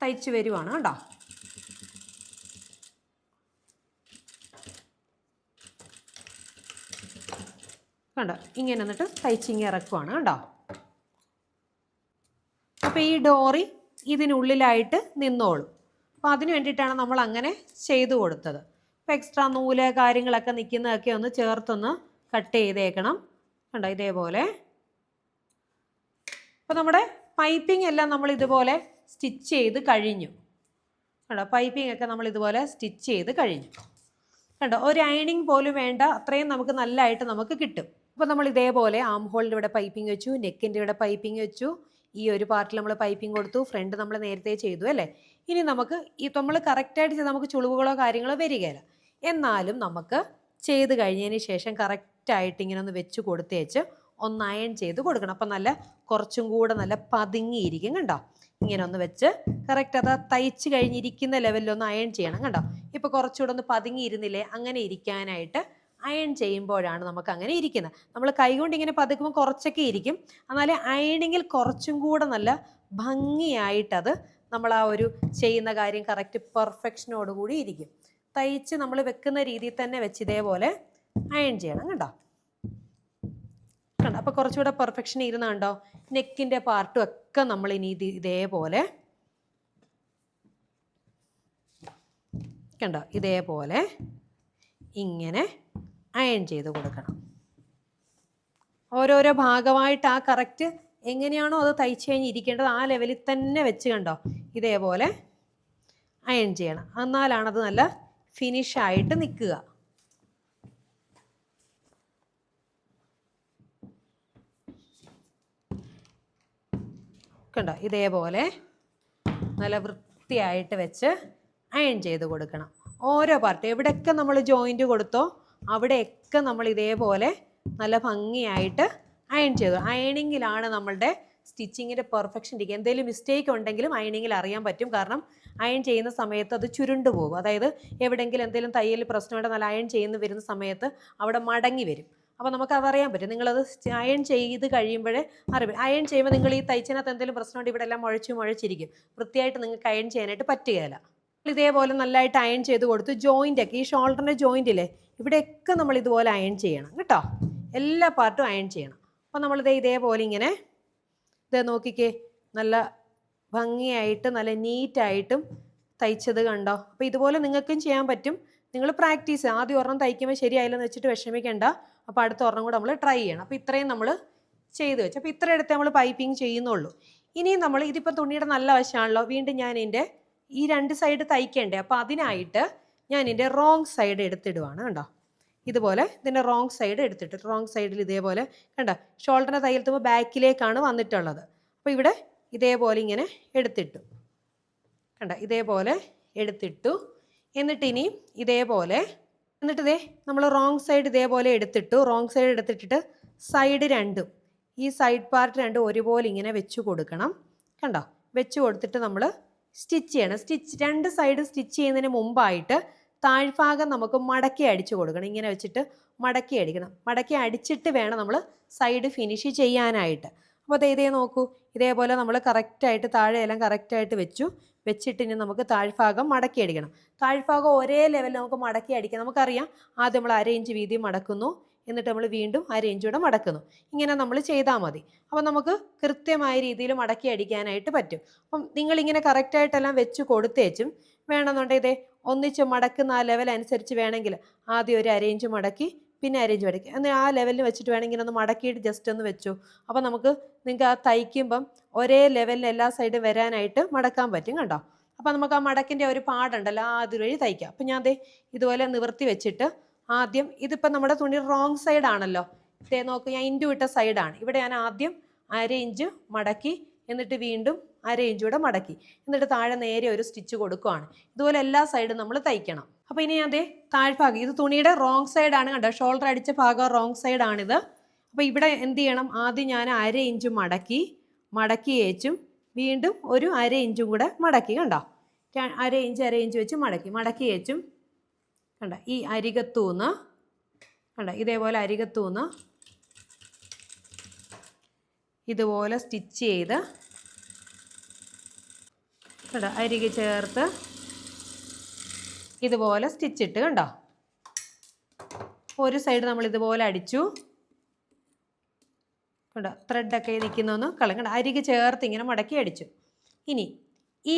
തയ്ച്ച് വരുവാണ് കേട്ടോ. കണ്ടോ, ഇങ്ങനെ എന്നിട്ട് തയ്ച്ചിങ്ങി ഇറക്കുവാണ് കേട്ടോ. അപ്പോൾ ഈ ഡോറി ഇതിനുള്ളിലായിട്ട് നിന്നോളും. അപ്പോൾ അതിന് വേണ്ടിയിട്ടാണ് നമ്മൾ അങ്ങനെ ചെയ്തു കൊടുത്തത്. അപ്പോൾ എക്സ്ട്രാ നൂല് കാര്യങ്ങളൊക്കെ നിൽക്കുന്നതൊക്കെ ഒന്ന് ചേർത്തൊന്ന് കട്ട് ചെയ്തേക്കണം. കണ്ടോ, ഇതേപോലെ. അപ്പോൾ നമ്മുടെ പൈപ്പിംഗ് എല്ലാം നമ്മൾ ഇതുപോലെ സ്റ്റിച്ച് ചെയ്ത് കഴിഞ്ഞു. കണ്ടോ, പൈപ്പിംഗ് ഒക്കെ നമ്മൾ ഇതുപോലെ സ്റ്റിച്ച് ചെയ്ത് കഴിഞ്ഞു. കണ്ടോ, ഒരു അയണിങ് പോലും വേണ്ട, അത്രയും നമുക്ക് നല്ലതായിട്ട് നമുക്ക് കിട്ടും. അപ്പോൾ നമ്മൾ ഇതേപോലെ ആം ഹോളിൻ്റെ ഇവിടെ പൈപ്പിംഗ് വെച്ചു, നെക്കിൻ്റെ ഇവിടെ പൈപ്പിംഗ് വെച്ചു, ഈ ഒരു പാർട്ടിൽ നമ്മൾ പൈപ്പിംഗ് കൊടുത്തു, ഫ്രണ്ട് നമ്മൾ നേരത്തെ ചെയ്തു അല്ലേ. ഇനി നമുക്ക് ഈ നമ്മൾ കറക്റ്റായിട്ട് ചെയ്ത് നമുക്ക് ചുളിവുകളോ കാര്യങ്ങളോ വരികയില്ല. എന്നാലും നമുക്ക് ചെയ്ത് കഴിഞ്ഞതിന് ശേഷം കറക്റ്റായിട്ട് ഇങ്ങനെ ഒന്ന് വെച്ച് കൊടുത്തേച്ച് ഒന്ന് അയൺ ചെയ്ത് കൊടുക്കണം. അപ്പം നല്ല കുറച്ചും കൂടെ നല്ല പതുങ്ങിയിരിക്കും. കണ്ടോ, ഇങ്ങനെ ഒന്ന് വെച്ച് കറക്റ്റ് അത് തയ്ച്ച് കഴിഞ്ഞിരിക്കുന്ന ലെവലിലൊന്ന് അയൺ ചെയ്യണം. കണ്ടോ, ഇപ്പോൾ കുറച്ചുകൂടെ ഒന്ന് പതുങ്ങിയിരുന്നില്ലേ, അങ്ങനെ ഇരിക്കാനായിട്ട് അയൺ ചെയ്യുമ്പോഴാണ് നമുക്ക് അങ്ങനെ ഇരിക്കുന്നത്. നമ്മൾ കൈകൊണ്ട് ഇങ്ങനെ പതുക്കുമ്പോൾ കുറച്ചൊക്കെ ഇരിക്കും, എന്നാലും അയണിങ്ങിൽ കുറച്ചും കൂടെ നല്ല ഭംഗിയായിട്ടത് നമ്മൾ ആ ഒരു ചെയ്യുന്ന കാര്യം കറക്റ്റ് പെർഫെക്ഷനോടുകൂടി ഇരിക്കും. തയ്ച്ച് നമ്മൾ വെക്കുന്ന രീതിയിൽ തന്നെ വെച്ച് ഇതേപോലെ അയൺ ചെയ്യണം. കണ്ടോ, കണ്ടോ, അപ്പോൾ കുറച്ചുകൂടെ പെർഫെക്ഷൻ ഇരുന്നുണ്ടോ. നെക്കിൻ്റെ പാർട്ടും ഒക്കെ നമ്മൾ ഇനി ഇതേപോലെ കണ്ടോ, ഇതേപോലെ ഇങ്ങനെ അയൺ ചെയ്ത് കൊടുക്കണം. ഓരോരോ ഭാഗമായിട്ട് ആ കറക്റ്റ് എങ്ങനെയാണോ അത് തയ്ച്ച് കഴിഞ്ഞിരിക്കേണ്ടത് ആ ലെവലിൽ തന്നെ വെച്ച് കണ്ടോ ഇതേപോലെ അയൺ ചെയ്യണം. എന്നാലാണത് നല്ല ഫിനിഷായിട്ട് നിൽക്കുക. കണ്ടോ, ഇതേപോലെ നല്ല വൃത്തിയായിട്ട് വെച്ച് അയൺ ചെയ്ത് കൊടുക്കണം. ഓരോ പാർട്ട് എവിടെയൊക്കെ നമ്മൾ ജോയിൻറ്റ് കൊടുത്തോ അവിടെയൊക്കെ നമ്മൾ ഇതേപോലെ നല്ല ഭംഗിയായിട്ട് അയൺ ചെയ്തു. അയണിങ്ങിലാണ് നമ്മളുടെ സ്റ്റിച്ചിങ്ങിൻ്റെ പെർഫെക്ഷൻ ഇരിക്കുക. എന്തെങ്കിലും മിസ്റ്റേക്ക് ഉണ്ടെങ്കിലും അയണിങ്ങിൽ അറിയാൻ പറ്റും. കാരണം അയൺ ചെയ്യുന്ന സമയത്ത് അത് ചുരുണ്ടു പോകും. അതായത് എവിടെയെങ്കിലും എന്തെങ്കിലും തയ്യൽ പ്രശ്നമായിട്ട് നല്ല അയൺ ചെയ്യുന്ന വരുന്ന സമയത്ത് അവിടെ മടങ്ങി വരും. അപ്പോൾ നമുക്കതറിയാൻ പറ്റും. നിങ്ങളത് അയൺ ചെയ്ത് കഴിയുമ്പോഴേ അറിയാം. അയൺ ചെയ്യുമ്പോൾ നിങ്ങൾ ഈ തയ്ച്ചിനകത്ത് എന്തെങ്കിലും പ്രശ്നമുണ്ട് ഇവിടെ എല്ലാം മുഴച്ചിരിക്കും. വൃത്തിയായിട്ട് നിങ്ങൾക്ക് അയൺ ചെയ്യാനായിട്ട് പറ്റുകയില്ല. ഇതേപോലെ നല്ലതായിട്ട് അയൺ ചെയ്ത് കൊടുത്തു. ജോയിൻ്റൊക്കെ ഈ ഷോൾഡറിൻ്റെ ജോയിൻറ്റില്ലേ ഇവിടെയൊക്കെ നമ്മൾ ഇതുപോലെ അയൺ ചെയ്യണം കേട്ടോ. എല്ലാ പാർട്ടും അയൺ ചെയ്യണം. അപ്പോൾ ഇതേപോലെ ഇങ്ങനെ നോക്കിക്കേ, നല്ല ഭംഗിയായിട്ട് നല്ല നീറ്റായിട്ടും തയ്ച്ചത് കണ്ടോ. അപ്പോൾ ഇതുപോലെ നിങ്ങൾക്കും ചെയ്യാൻ പറ്റും. നിങ്ങൾ പ്രാക്ടീസ് ആദ്യം ഒരെണ്ണം തയ്ക്കുമ്പോൾ ശരിയായില്ലെന്ന് വെച്ചിട്ട് വിഷമിക്കേണ്ട. അപ്പോൾ അടുത്ത ഒരെണ്ണം കൂടെ നമ്മൾ ട്രൈ ചെയ്യണം. അപ്പോൾ ഇത്രയും നമ്മൾ ചെയ്ത് വെച്ചു. അപ്പോൾ ഇത്ര എടുത്ത് നമ്മൾ പൈപ്പിംഗ് ചെയ്യുന്നുള്ളൂ. ഇനിയും നമ്മൾ ഇതിപ്പോൾ തുണിയുടെ നല്ല വശമാണല്ലോ, വീണ്ടും ഞാൻ എൻ്റെ ഈ രണ്ട് സൈഡ് തയ്ക്കേണ്ടേ. അപ്പോൾ അതിനായിട്ട് ഞാൻ ഇതിൻ്റെ റോങ് സൈഡ് എടുത്തിടുവാണ്. കണ്ടോ, ഇതുപോലെ ഇതിൻ്റെ റോങ് സൈഡ് എടുത്തിട്ട് റോങ് സൈഡിൽ ഇതേപോലെ കണ്ടോ ഷോൾഡറിൻ്റെ തയ്യൽത്തുമ്പോൾ ബാക്കിലേക്കാണ് വന്നിട്ടുള്ളത്. അപ്പോൾ ഇവിടെ ഇതേപോലെ ഇങ്ങനെ എടുത്തിട്ടു. കണ്ടോ, ഇതേപോലെ എടുത്തിട്ടു. എന്നിട്ടിനി ഇതേപോലെ നമ്മൾ റോങ് സൈഡ് ഇതേപോലെ എടുത്തിട്ടു. റോങ് സൈഡ് എടുത്തിട്ടിട്ട് സൈഡ് രണ്ടും ഈ സൈഡ് പാർട്ട് രണ്ടും ഒരുപോലെ ഇങ്ങനെ വെച്ച് കൊടുക്കണം. കണ്ടോ, വെച്ച് കൊടുത്തിട്ട് നമ്മൾ സ്റ്റിച്ച് ചെയ്യണം. രണ്ട് സൈഡ് സ്റ്റിച്ച് ചെയ്യുന്നതിന് മുമ്പായിട്ട് താഴ്ഭാഗം നമുക്ക് മടക്കി അടിച്ചു കൊടുക്കണം. ഇങ്ങനെ വെച്ചിട്ട് മടക്കി അടിക്കണം. മടക്കി അടിച്ചിട്ട് വേണം നമ്മൾ സൈഡ് ഫിനിഷ് ചെയ്യാനായിട്ട്. അപ്പോൾ ഇതേ നോക്കൂ, ഇതേപോലെ നമ്മൾ കറക്റ്റായിട്ട് താഴെയെല്ലാം കറക്റ്റായിട്ട് വെച്ചിട്ട് ഇനി നമുക്ക് താഴ്ഭാഗം മടക്കി അടിക്കണം. താഴ്ഭാഗം ഒരേ ലെവലിൽ നമുക്ക് മടക്കി അടിക്കാം. നമുക്കറിയാം, ആദ്യം നമ്മൾ 1/2 ഇഞ്ച് വീതി മടക്കുന്നു, എന്നിട്ട് നമ്മൾ വീണ്ടും 1/2 ഇഞ്ച് കൂടെ മടക്കുന്നു. ഇങ്ങനെ നമ്മൾ ചെയ്താൽ മതി. അപ്പം നമുക്ക് കൃത്യമായ രീതിയിൽ മടക്കി അടിക്കാനായിട്ട് പറ്റും. അപ്പം നിങ്ങളിങ്ങനെ കറക്റ്റായിട്ടെല്ലാം വെച്ച് കൊടുത്തേച്ചും വേണമെന്നുണ്ടെങ്കിൽ ഒന്നിച്ച് മടക്കുന്ന ആ ലെവൽ അനുസരിച്ച് വേണമെങ്കിൽ ആദ്യം ഒരു 1/2 ഇഞ്ച് മടക്കി പിന്നെ അരയിഞ്ച് മടക്കി എന്നാൽ ആ ലെവലിൽ വെച്ചിട്ട് വേണമെങ്കിൽ ഒന്ന് മടക്കിയിട്ട് ജസ്റ്റ് ഒന്ന് വെച്ചു. അപ്പോൾ നിങ്ങൾക്ക് ആ തയ്ക്കുമ്പം ഒരേ ലെവലിൽ എല്ലാ സൈഡും വരാനായിട്ട് മടക്കാൻ പറ്റും കണ്ടോ. അപ്പോൾ നമുക്ക് ആ മടക്കിൻ്റെ ഒരു പാടുണ്ടല്ലോ അതുവഴി തയ്ക്കാം. അപ്പോൾ ഞാൻ ഇതുപോലെ നിവർത്തി വെച്ചിട്ട് ആദ്യം ഇതിപ്പോൾ നമ്മുടെ തുണി റോങ് സൈഡ് ആണല്ലോ. നോക്ക്, ഞാൻ ഇൻറ്റു ഇട്ട സൈഡാണ്. ഇവിടെ ഞാൻ ആദ്യം 1/2 ഇഞ്ച് മടക്കി, എന്നിട്ട് വീണ്ടും 1/2 ഇഞ്ച് കൂടെ മടക്കി, എന്നിട്ട് താഴെ നേരെ ഒരു സ്റ്റിച്ച് കൊടുക്കുകയാണ്. ഇതുപോലെ എല്ലാ സൈഡും നമ്മൾ തയ്ക്കണം. അപ്പോൾ ഇനി ഞാൻ താഴ്ഭാഗം, ഇത് തുണിയുടെ റോങ് സൈഡാണ് കണ്ടോ, ഷോൾഡർ അടിച്ച ഭാഗം റോങ് സൈഡാണിത്. അപ്പോൾ ഇവിടെ എന്ത് ചെയ്യണം, ആദ്യം ഞാൻ 1/2 ഇഞ്ച് മടക്കി ഏച്ചും വീണ്ടും ഒരു 1/2 ഇഞ്ചും കൂടെ മടക്കി കണ്ടോ, 1/2 ഇഞ്ച് വെച്ച് മടക്കി ഏച്ചും കണ്ട ഈ അരികത്തൂന്ന് കണ്ട ഇതേപോലെ അരികത്തൂന്ന് ഇതുപോലെ സ്റ്റിച്ച് ചെയ്ത് കണ്ടോ, അരികെ ചേർത്ത് ഇതുപോലെ സ്റ്റിച്ചിട്ട് കണ്ടോ. ഒരു സൈഡ് നമ്മൾ ഇതുപോലെ അടിച്ചു കണ്ടോ, ത്രെഡൊക്കെ നിൽക്കുന്നൊന്ന് കണ്ട അരികെ ചേർത്ത് ഇങ്ങനെ മടക്കി അടിച്ചു. ഇനി ഈ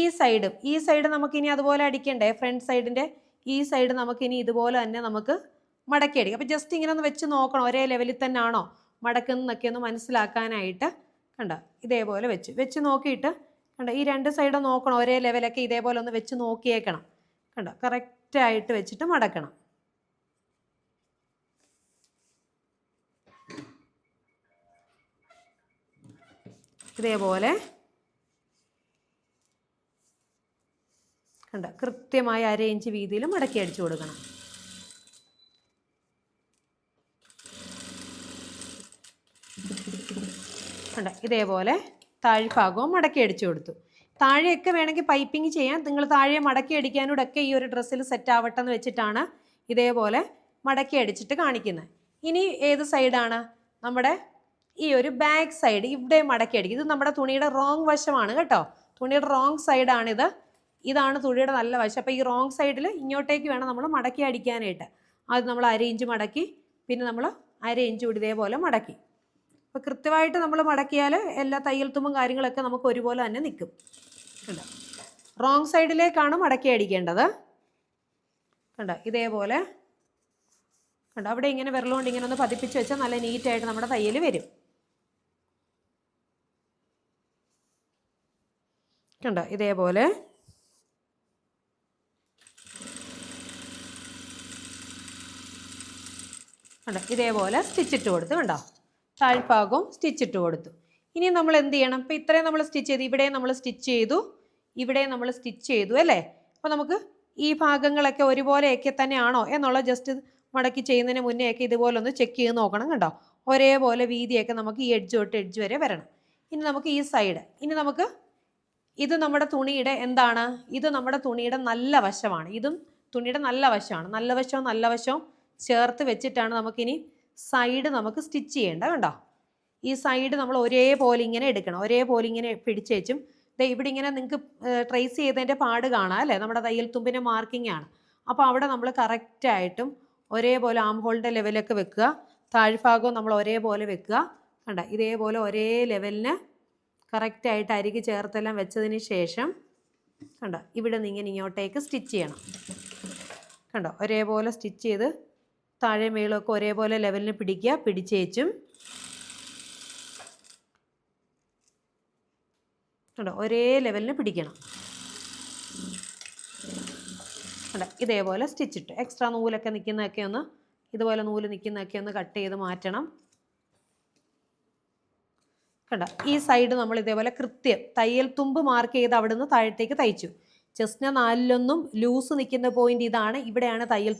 സൈഡ് നമുക്കിനി അതുപോലെ അടിക്കണ്ടേ, ഫ്രണ്ട് സൈഡിൻ്റെ ഈ സൈഡ് നമുക്കിനി ഇതുപോലെ തന്നെ നമുക്ക് മടക്കി അടിക്കാം. അപ്പോൾ ജസ്റ്റ് ഇങ്ങനെ ഒന്ന് വെച്ച് നോക്കണം ഒരേ ലെവലിൽ തന്നെ ആണോ മടക്കുന്നതൊക്കെ ഒന്ന് മനസ്സിലാക്കാനായിട്ട് കണ്ടോ. ഇതേപോലെ വെച്ച് നോക്കിയിട്ട് കണ്ടോ, ഈ രണ്ട് സൈഡും നോക്കണം ഒരേ ലെവലൊക്കെ ഇതേപോലെ ഒന്ന് വെച്ച് നോക്കിയേക്കണം കണ്ടോ. കറക്റ്റായിട്ട് വെച്ചിട്ട് മടക്കണം. ഇതേപോലെ കണ്ടോ, കൃത്യമായ 1/2 ഇഞ്ച് വീതിയിൽ മടക്കി അടിച്ചു കൊടുക്കണം. കണ്ടോ, ഇതേപോലെ താഴ്ഭാഗവും മടക്കി അടിച്ചു കൊടുത്തു. താഴെയൊക്കെ വേണമെങ്കിൽ പൈപ്പിംഗ് ചെയ്യാം, നിങ്ങൾ താഴെ മടക്കി അടിക്കാനോടൊക്കെ ഈ ഒരു ഡ്രസ്സിൽ സെറ്റ് ആവട്ടെ എന്ന് വെച്ചിട്ടാണ് ഇതേപോലെ മടക്കി അടിച്ചിട്ട് കാണിക്കുന്നത്. ഇനി ഏത് സൈഡാണ് നമ്മുടെ ഈ ഒരു ബാക്ക് സൈഡ്, ഇവിടെ മടക്കി അടിക്കും. ഇത് നമ്മുടെ തുണിയുടെ റോങ് വശമാണ് കേട്ടോ, തുണിയുടെ റോങ് സൈഡാണിത്. ഇതാണ് തുണിയുടെ നല്ല വശം. അപ്പോൾ ഈ റോങ് സൈഡിൽ ഇങ്ങോട്ടേക്ക് വേണം നമ്മൾ മടക്കി അടിക്കാനായിട്ട്. അത് നമ്മൾ 1/2 ഇഞ്ച് മടക്കി, പിന്നെ നമ്മൾ 1/2 ഇഞ്ച് കൂടി ഇതേപോലെ മടക്കി. അപ്പോൾ കൃത്യമായിട്ട് നമ്മൾ മടക്കിയാൽ എല്ലാ തയ്യൽ തുമ്പും കാര്യങ്ങളൊക്കെ നമുക്ക് ഒരുപോലെ തന്നെ നിൽക്കും കണ്ടോ. റോങ് സൈഡിലേക്കാണ് മടക്കി അടിക്കേണ്ടത് കണ്ടോ. ഇതേപോലെ കണ്ടോ, അവിടെ ഇങ്ങനെ വിരലുകൊണ്ട് ഇങ്ങനെ ഒന്ന് പതിപ്പിച്ച് വെച്ചാൽ നല്ല നീറ്റായിട്ട് നമ്മുടെ തയ്യൽ വരും കണ്ടോ. ഇതേപോലെ കണ്ടോ, ഇതേപോലെ സ്റ്റിച്ചിട്ട് കൊടുത്തു കണ്ടോ, താഴ്ഭാഗവും സ്റ്റിച്ചിട്ട് കൊടുത്തു. ഇനി നമ്മൾ എന്ത് ചെയ്യണം, ഇപ്പോൾ ഇത്രയും നമ്മൾ സ്റ്റിച്ച് ചെയ്തു, ഇവിടെ നമ്മൾ സ്റ്റിച്ച് ചെയ്തു, ഇവിടെ നമ്മൾ സ്റ്റിച്ച് ചെയ്തു അല്ലേ. അപ്പോൾ നമുക്ക് ഈ ഭാഗങ്ങളൊക്കെ ഒരുപോലെയൊക്കെ തന്നെയാണോ എന്നുള്ള ജസ്റ്റ് മടക്കി ചെയ്യുന്നതിന് മുന്നേ ഒക്കെ ഇതുപോലെ ഒന്ന് ചെക്ക് ചെയ്ത് നോക്കണം കണ്ടോ. ഒരേപോലെ വീതിയൊക്കെ നമുക്ക് ഈ എഡ്ജ് തൊട്ട് എഡ്ജ് വരെ വരണം. ഇനി നമുക്ക് ഈ സൈഡ്, ഇനി നമുക്ക് ഇത് നമ്മുടെ തുണിയുടെ എന്താണ്, ഇത് നമ്മുടെ തുണിയുടെ നല്ല വശമാണ്. ഇതും തുണിയുടെ നല്ല വശമാണ്. നല്ല വശവും ചേർത്ത് വെച്ചിട്ടാണ് നമുക്കിനി സൈഡ് നമുക്ക് സ്റ്റിച്ച് ചെയ്യേണ്ട കണ്ടോ. ഈ സൈഡ് നമ്മൾ ഒരേപോലെ ഇങ്ങനെ എടുക്കണം, ഒരേപോലെ ഇങ്ങനെ പിടിച്ചേച്ചും ഇവിടെ ഇങ്ങനെ നിങ്ങൾക്ക് ട്രേസ് ചെയ്തതിൻ്റെ പാട് കാണാം അല്ലേ, നമ്മുടെ തയ്യൽ തുമ്പിൻ്റെ മാർക്കിംഗ് ആണ്. അപ്പോൾ അവിടെ നമ്മൾ കറക്റ്റായിട്ടും ഒരേപോലെ ആം ഹോളിൻ്റെ ലെവലൊക്കെ വെക്കുക, താഴ്ഭാഗവും നമ്മൾ ഒരേപോലെ വെക്കുക കണ്ട. ഇതേപോലെ ഒരേ ലെവലിന് കറക്റ്റായിട്ട് അരികെ ചേർത്തെല്ലാം വെച്ചതിന് ശേഷം കണ്ടോ, ഇവിടെ നിന്ന് ഇങ്ങനെ ഇങ്ങോട്ടേക്ക് സ്റ്റിച്ച് ചെയ്യണം കണ്ടോ. ഒരേപോലെ സ്റ്റിച്ച് ചെയ്ത് താഴെ മേളൊക്കെ ഒരേപോലെ ലെവലിന് പിടിക്കുക, പിടിച്ചേച്ചും കണ്ടോ ഒരേ ലെവലിന് പിടിക്കണം കണ്ടോ. ഇതേപോലെ സ്റ്റിച്ചിട്ട് എക്സ്ട്രാ നൂലൊക്കെ നിൽക്കുന്നതൊക്കെ ഒന്ന് ഇതുപോലെ നൂല് നിൽക്കുന്നതൊക്കെ ഒന്ന് കട്ട് ചെയ്ത് മാറ്റണം കണ്ടോ. ഈ സൈഡ് നമ്മൾ ഇതേപോലെ കൃത്യം തയ്യൽ തുമ്പ് മാർക്ക് ചെയ്ത് അവിടെ നിന്ന് താഴത്തേക്ക് തയ്ച്ചു. ചെസ്റ്റിന് 4-1 ലൂസ് നിൽക്കുന്ന പോയിന്റ് ഇതാണ്, ഇവിടെയാണ് തയ്യൽ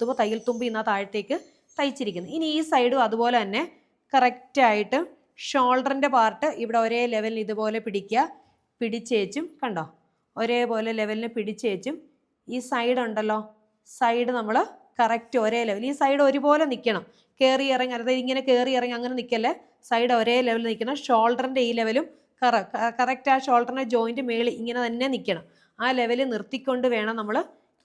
തുമ്പ് ഇന്നാ താഴത്തേക്ക് തയ്ച്ചിരിക്കുന്നത്. ഇനി ഈ സൈഡും അതുപോലെ തന്നെ കറക്റ്റായിട്ട് ഷോൾഡറിൻ്റെ പാർട്ട് ഇവിടെ ഒരേ ലെവലിന് ഇതുപോലെ പിടിക്കുക, പിടിച്ചേച്ചും കണ്ടോ ഒരേപോലെ ലെവലിന് പിടിച്ചേച്ചും ഈ സൈഡ് ഉണ്ടല്ലോ, സൈഡ് നമ്മൾ കറക്റ്റ് ഒരേ ലെവൽ, ഈ സൈഡ് ഒരുപോലെ നിൽക്കണം, കയറി ഇറങ്ങി അതായത് ഇങ്ങനെ കയറി ഇറങ്ങി അങ്ങനെ നിൽക്കല്ലേ, സൈഡ് ഒരേ ലെവലിൽ നിൽക്കണം. ഷോൾഡറിൻ്റെ ഈ ലെവലും കറക്റ്റ് ആ ഷോൾഡറിൻ്റെ ജോയിൻറ്റ് മേളിൽ ഇങ്ങനെ തന്നെ നിൽക്കണം. ആ ലെവലിൽ നിർത്തിക്കൊണ്ട് വേണം നമ്മൾ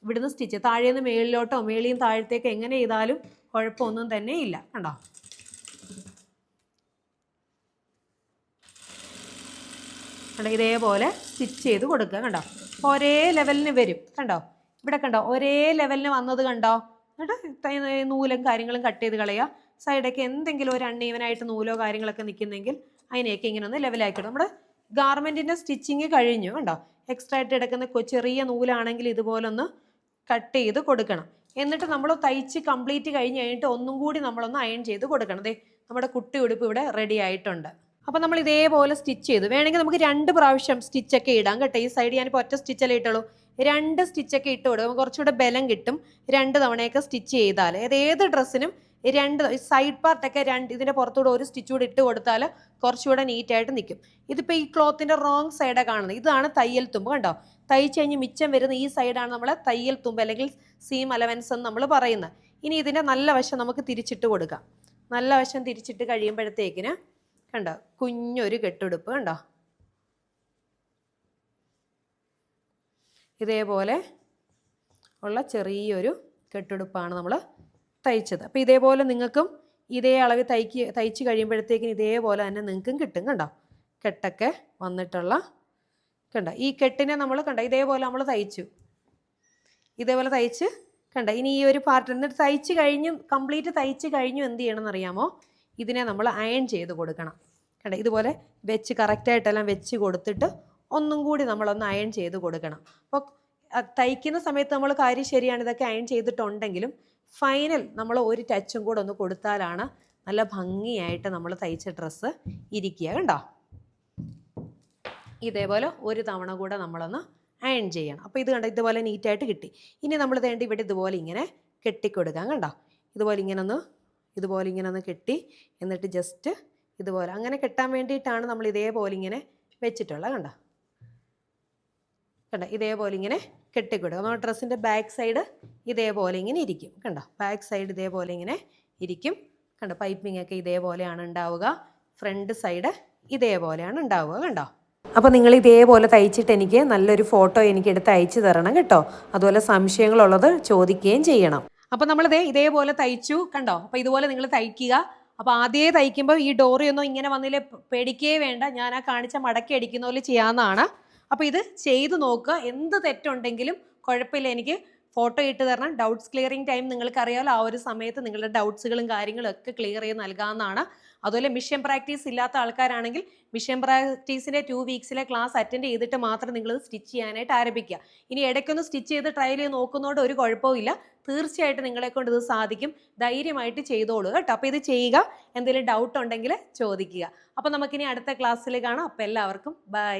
ഇവിടുന്ന് സ്റ്റിച്ച്. താഴേന്ന് മേളിലോട്ടോ മേളിയും താഴത്തേക്ക് എങ്ങനെ ചെയ്താലും കുഴപ്പമൊന്നും തന്നെ ഇല്ല കണ്ടോ. കണ്ടോ ഇതേപോലെ സ്റ്റിച്ച് ചെയ്ത് കൊടുക്കുക കണ്ടോ. ഒരേ ലെവലിന് വരും കണ്ടോ. ഇവിടെ കണ്ടോ ഒരേ ലെവലിന് വന്നത് കണ്ടോ. എന്നിട്ട് നൂലും കാര്യങ്ങളും കട്ട് ചെയ്ത് കളയുക. സൈഡൊക്കെ എന്തെങ്കിലും ഒരു അൺഈവനായിട്ട് നൂലോ കാര്യങ്ങളൊക്കെ നിൽക്കുന്നെങ്കിൽ അതിനെയൊക്കെ ഇങ്ങനെ ഒന്ന് ലെവലാക്കിയിടും. നമ്മുടെ ഗാർമെൻറ്റിൻ്റെ സ്റ്റിച്ചിങ് കഴിഞ്ഞു കണ്ടോ. എക്സ്ട്രാ ആയിട്ട് കിടക്കുന്ന ചെറിയ നൂലാണെങ്കിൽ ഇതുപോലെ ഒന്ന് കട്ട് ചെയ്ത് കൊടുക്കണം. എന്നിട്ട് നമ്മൾ തയ്ച്ച് കംപ്ലീറ്റ് കഴിഞ്ഞ് കഴിഞ്ഞിട്ട് ഒന്നും കൂടി നമ്മളൊന്ന് അയൺ ചെയ്ത് കൊടുക്കണം. ദേ നമ്മുടെ കുട്ടി ഉടുപ്പ് ഇവിടെ റെഡി ആയിട്ടുണ്ട്. അപ്പോൾ നമ്മൾ ഇതേപോലെ സ്റ്റിച്ച് ചെയ്തു. വേണമെങ്കിൽ നമുക്ക് 2 പ്രാവശ്യം സ്റ്റിച്ചൊക്കെ ഇടാം കേട്ടോ. ഈ സൈഡ് ഞാനിപ്പോൾ ഒറ്റ സ്റ്റിച്ചല്ലേ ഇട്ടുള്ളൂ. 2 സ്റ്റിച്ചൊക്കെ ഇട്ട് കൊടുക്കും, കുറച്ചുകൂടെ ബലം കിട്ടും 2 തവണയൊക്കെ സ്റ്റിച്ച് ചെയ്താൽ. ഏത് ഡ്രസ്സിനും 2 സൈഡ് പാർട്ടൊക്കെ ഇതിൻ്റെ പുറത്തൂടെ ഒരു സ്റ്റിച്ച് കൂടെ ഇട്ട് കൊടുത്താൽ കുറച്ചുകൂടെ നീറ്റായിട്ട് നിൽക്കും. ഇതിപ്പോൾ ഈ ക്ലോത്തിൻ്റെ റോങ് സൈഡാണ് കാണുന്നത്. ഇതാണ് തയ്യൽ തുമ്പ് കണ്ടോ. തയ്ച്ച് കഴിഞ്ഞ് മിച്ചം വരുന്ന ഈ സൈഡാണ് നമ്മളെ തയ്യൽ തുമ്പ് അല്ലെങ്കിൽ സീം അലവൻസ് എന്ന് നമ്മൾ പറയുന്നത്. ഇനി ഇതിൻ്റെ നല്ല വശം നമുക്ക് തിരിച്ചിട്ട് കൊടുക്കാം. നല്ല വശം തിരിച്ചിട്ട് കഴിയുമ്പോഴത്തേക്കിന് കണ്ടോ കുഞ്ഞൊരു കെട്ടുടുപ്പ് കണ്ടോ. ഇതേപോലെ ഉള്ള ചെറിയൊരു കെട്ടുടുപ്പാണ് നമ്മൾ തയ്ച്ചത്. അപ്പോൾ ഇതേപോലെ നിങ്ങൾക്കും ഇതേ അളവ് തയ്ച്ച് കഴിയുമ്പോഴത്തേക്കിന് ഇതേപോലെ തന്നെ നിങ്ങൾക്കും കിട്ടും കണ്ടോ. കെട്ടൊക്കെ വന്നിട്ടുള്ള കണ്ടോ. ഈ കെട്ടിനെ നമ്മൾ കണ്ടോ ഇതേപോലെ നമ്മൾ തയ്ച്ചു. ഇതേപോലെ തയ്ച്ച് കണ്ടോ. ഇനി ഈ ഒരു പാർട്ട് എന്നിട്ട് തയ്ച്ച് കഴിഞ്ഞ് കംപ്ലീറ്റ് തയ്ച്ച് കഴിഞ്ഞു എന്ത് ചെയ്യണമെന്ന് അറിയാമോ? ഇതിനെ നമ്മൾ അയൺ ചെയ്ത് കൊടുക്കണം കണ്ടോ. ഇതുപോലെ വെച്ച് കറക്റ്റായിട്ടെല്ലാം വെച്ച് കൊടുത്തിട്ട് ഒന്നും കൂടി നമ്മളൊന്ന് അയൺ ചെയ്ത് കൊടുക്കണം. അപ്പോൾ തയ്ക്കുന്ന സമയത്ത് നമ്മൾ കാര്യം ശരിയാണ്, ഇതൊക്കെ അയൺ ചെയ്തിട്ടുണ്ടെങ്കിലും ഫൈനൽ നമ്മൾ ഒരു ടച്ചും കൂടെ ഒന്ന് കൊടുത്താലാണ് നല്ല ഭംഗിയായിട്ട് നമ്മൾ തയ്ച്ച ഡ്രസ്സ് ഇരിക്കുക കണ്ടോ. ഇതേപോലെ ഒരു തവണ കൂടെ നമ്മളൊന്ന് അയൺ ചെയ്യണം. അപ്പോൾ ഇത് കണ്ടോ ഇതുപോലെ നീറ്റായിട്ട് കിട്ടി. ഇനി നമ്മൾ വേണ്ടി ഇവിടെ ഇതുപോലെ ഇങ്ങനെ കെട്ടിക്കൊടുക്കാം കണ്ടോ. ഇതുപോലെ ഇങ്ങനെ ഒന്ന് കെട്ടി എന്നിട്ട് ജസ്റ്റ് ഇതുപോലെ അങ്ങനെ കെട്ടാൻ വേണ്ടിയിട്ടാണ് നമ്മൾ ഇതേപോലെ ഇങ്ങനെ വെച്ചിട്ടുള്ളത് കണ്ടോ. ഇതേപോലെ ഇങ്ങനെ കെട്ടിക്കൊടുക്കുക. നമ്മുടെ ഡ്രസ്സിൻ്റെ ബാക്ക് സൈഡ് ഇതേപോലെ ഇങ്ങനെ ഇരിക്കും കണ്ടോ. ബാക്ക് സൈഡ് ഇതേപോലെ ഇങ്ങനെ ഇരിക്കും കണ്ടോ. പൈപ്പിംഗ് ഒക്കെ ഇതേപോലെയാണ് ഉണ്ടാവുക. ഫ്രണ്ട് സൈഡ് ഇതേപോലെയാണ് ഉണ്ടാവുക കണ്ടോ. അപ്പോൾ നിങ്ങൾ ഇതേപോലെ തയ്ച്ചിട്ട് എനിക്ക് നല്ലൊരു ഫോട്ടോ എനിക്ക് എടുത്ത് അയച്ചു തരണം കേട്ടോ. അതുപോലെ സംശയങ്ങളുള്ളത് ചോദിക്കുകയും ചെയ്യണം. അപ്പോൾ നമ്മളിതേ ഇതേപോലെ തയ്ച്ചു കണ്ടോ. അപ്പോൾ ഇതുപോലെ നിങ്ങൾ തയ്ക്കുക. അപ്പോൾ ആദ്യമേ തയ്ക്കുമ്പോൾ ഈ ഡോറിയൊന്നും ഇങ്ങനെ വന്നില്ലേ പേടിക്കേ വേണ്ട. ഞാൻ ആ കാണിച്ച മടക്കി അടിക്കുന്ന പോലെ ചെയ്യാവുന്നതാണ്. അപ്പോൾ ഇത് ചെയ്ത് നോക്കുക. എന്ത് തെറ്റുണ്ടെങ്കിലും കുഴപ്പമില്ല, എനിക്ക് ഫോട്ടോ ഇട്ട് തരണം. ഡൗട്ട്സ് ക്ലിയറിംഗ് ടൈം നിങ്ങൾക്കറിയാമല്ലോ. ആ ഒരു സമയത്ത് നിങ്ങളുടെ ഡൗട്ട്സുകളും കാര്യങ്ങളും ഒക്കെ ക്ലിയർ ചെയ്ത് നൽകാവുന്നതാണ്. അതുപോലെ മിഷൻ പ്രാക്ടീസ് ഇല്ലാത്ത ആൾക്കാരാണെങ്കിൽ മിഷൻ പ്രാക്ടീസിൻ്റെ 2 വീക്സിലെ ക്ലാസ് അറ്റൻഡ് ചെയ്തിട്ട് മാത്രം നിങ്ങളിത് സ്റ്റിച്ച് ചെയ്യാനായിട്ട് ആരംഭിക്കുക. ഇനി ഇടയ്ക്കൊന്ന് സ്റ്റിച്ച് ചെയ്ത് ട്രയൽ ചെയ്ത് നോക്കുന്നതുകൊണ്ട് ഒരു കുഴപ്പമില്ല. തീർച്ചയായിട്ടും നിങ്ങളെ കൊണ്ട് ഇത് സാധിക്കും. ധൈര്യമായിട്ട് ചെയ്തോളൂ കേട്ടോ. അപ്പോൾ ഇത് ചെയ്യുക. എന്തെങ്കിലും ഡൗട്ട് ഉണ്ടെങ്കിൽ ചോദിക്കുക. അപ്പോൾ നമുക്കിനി അടുത്ത ക്ലാസ്സിൽ കാണാം. അപ്പോൾ എല്ലാവർക്കും ബൈ.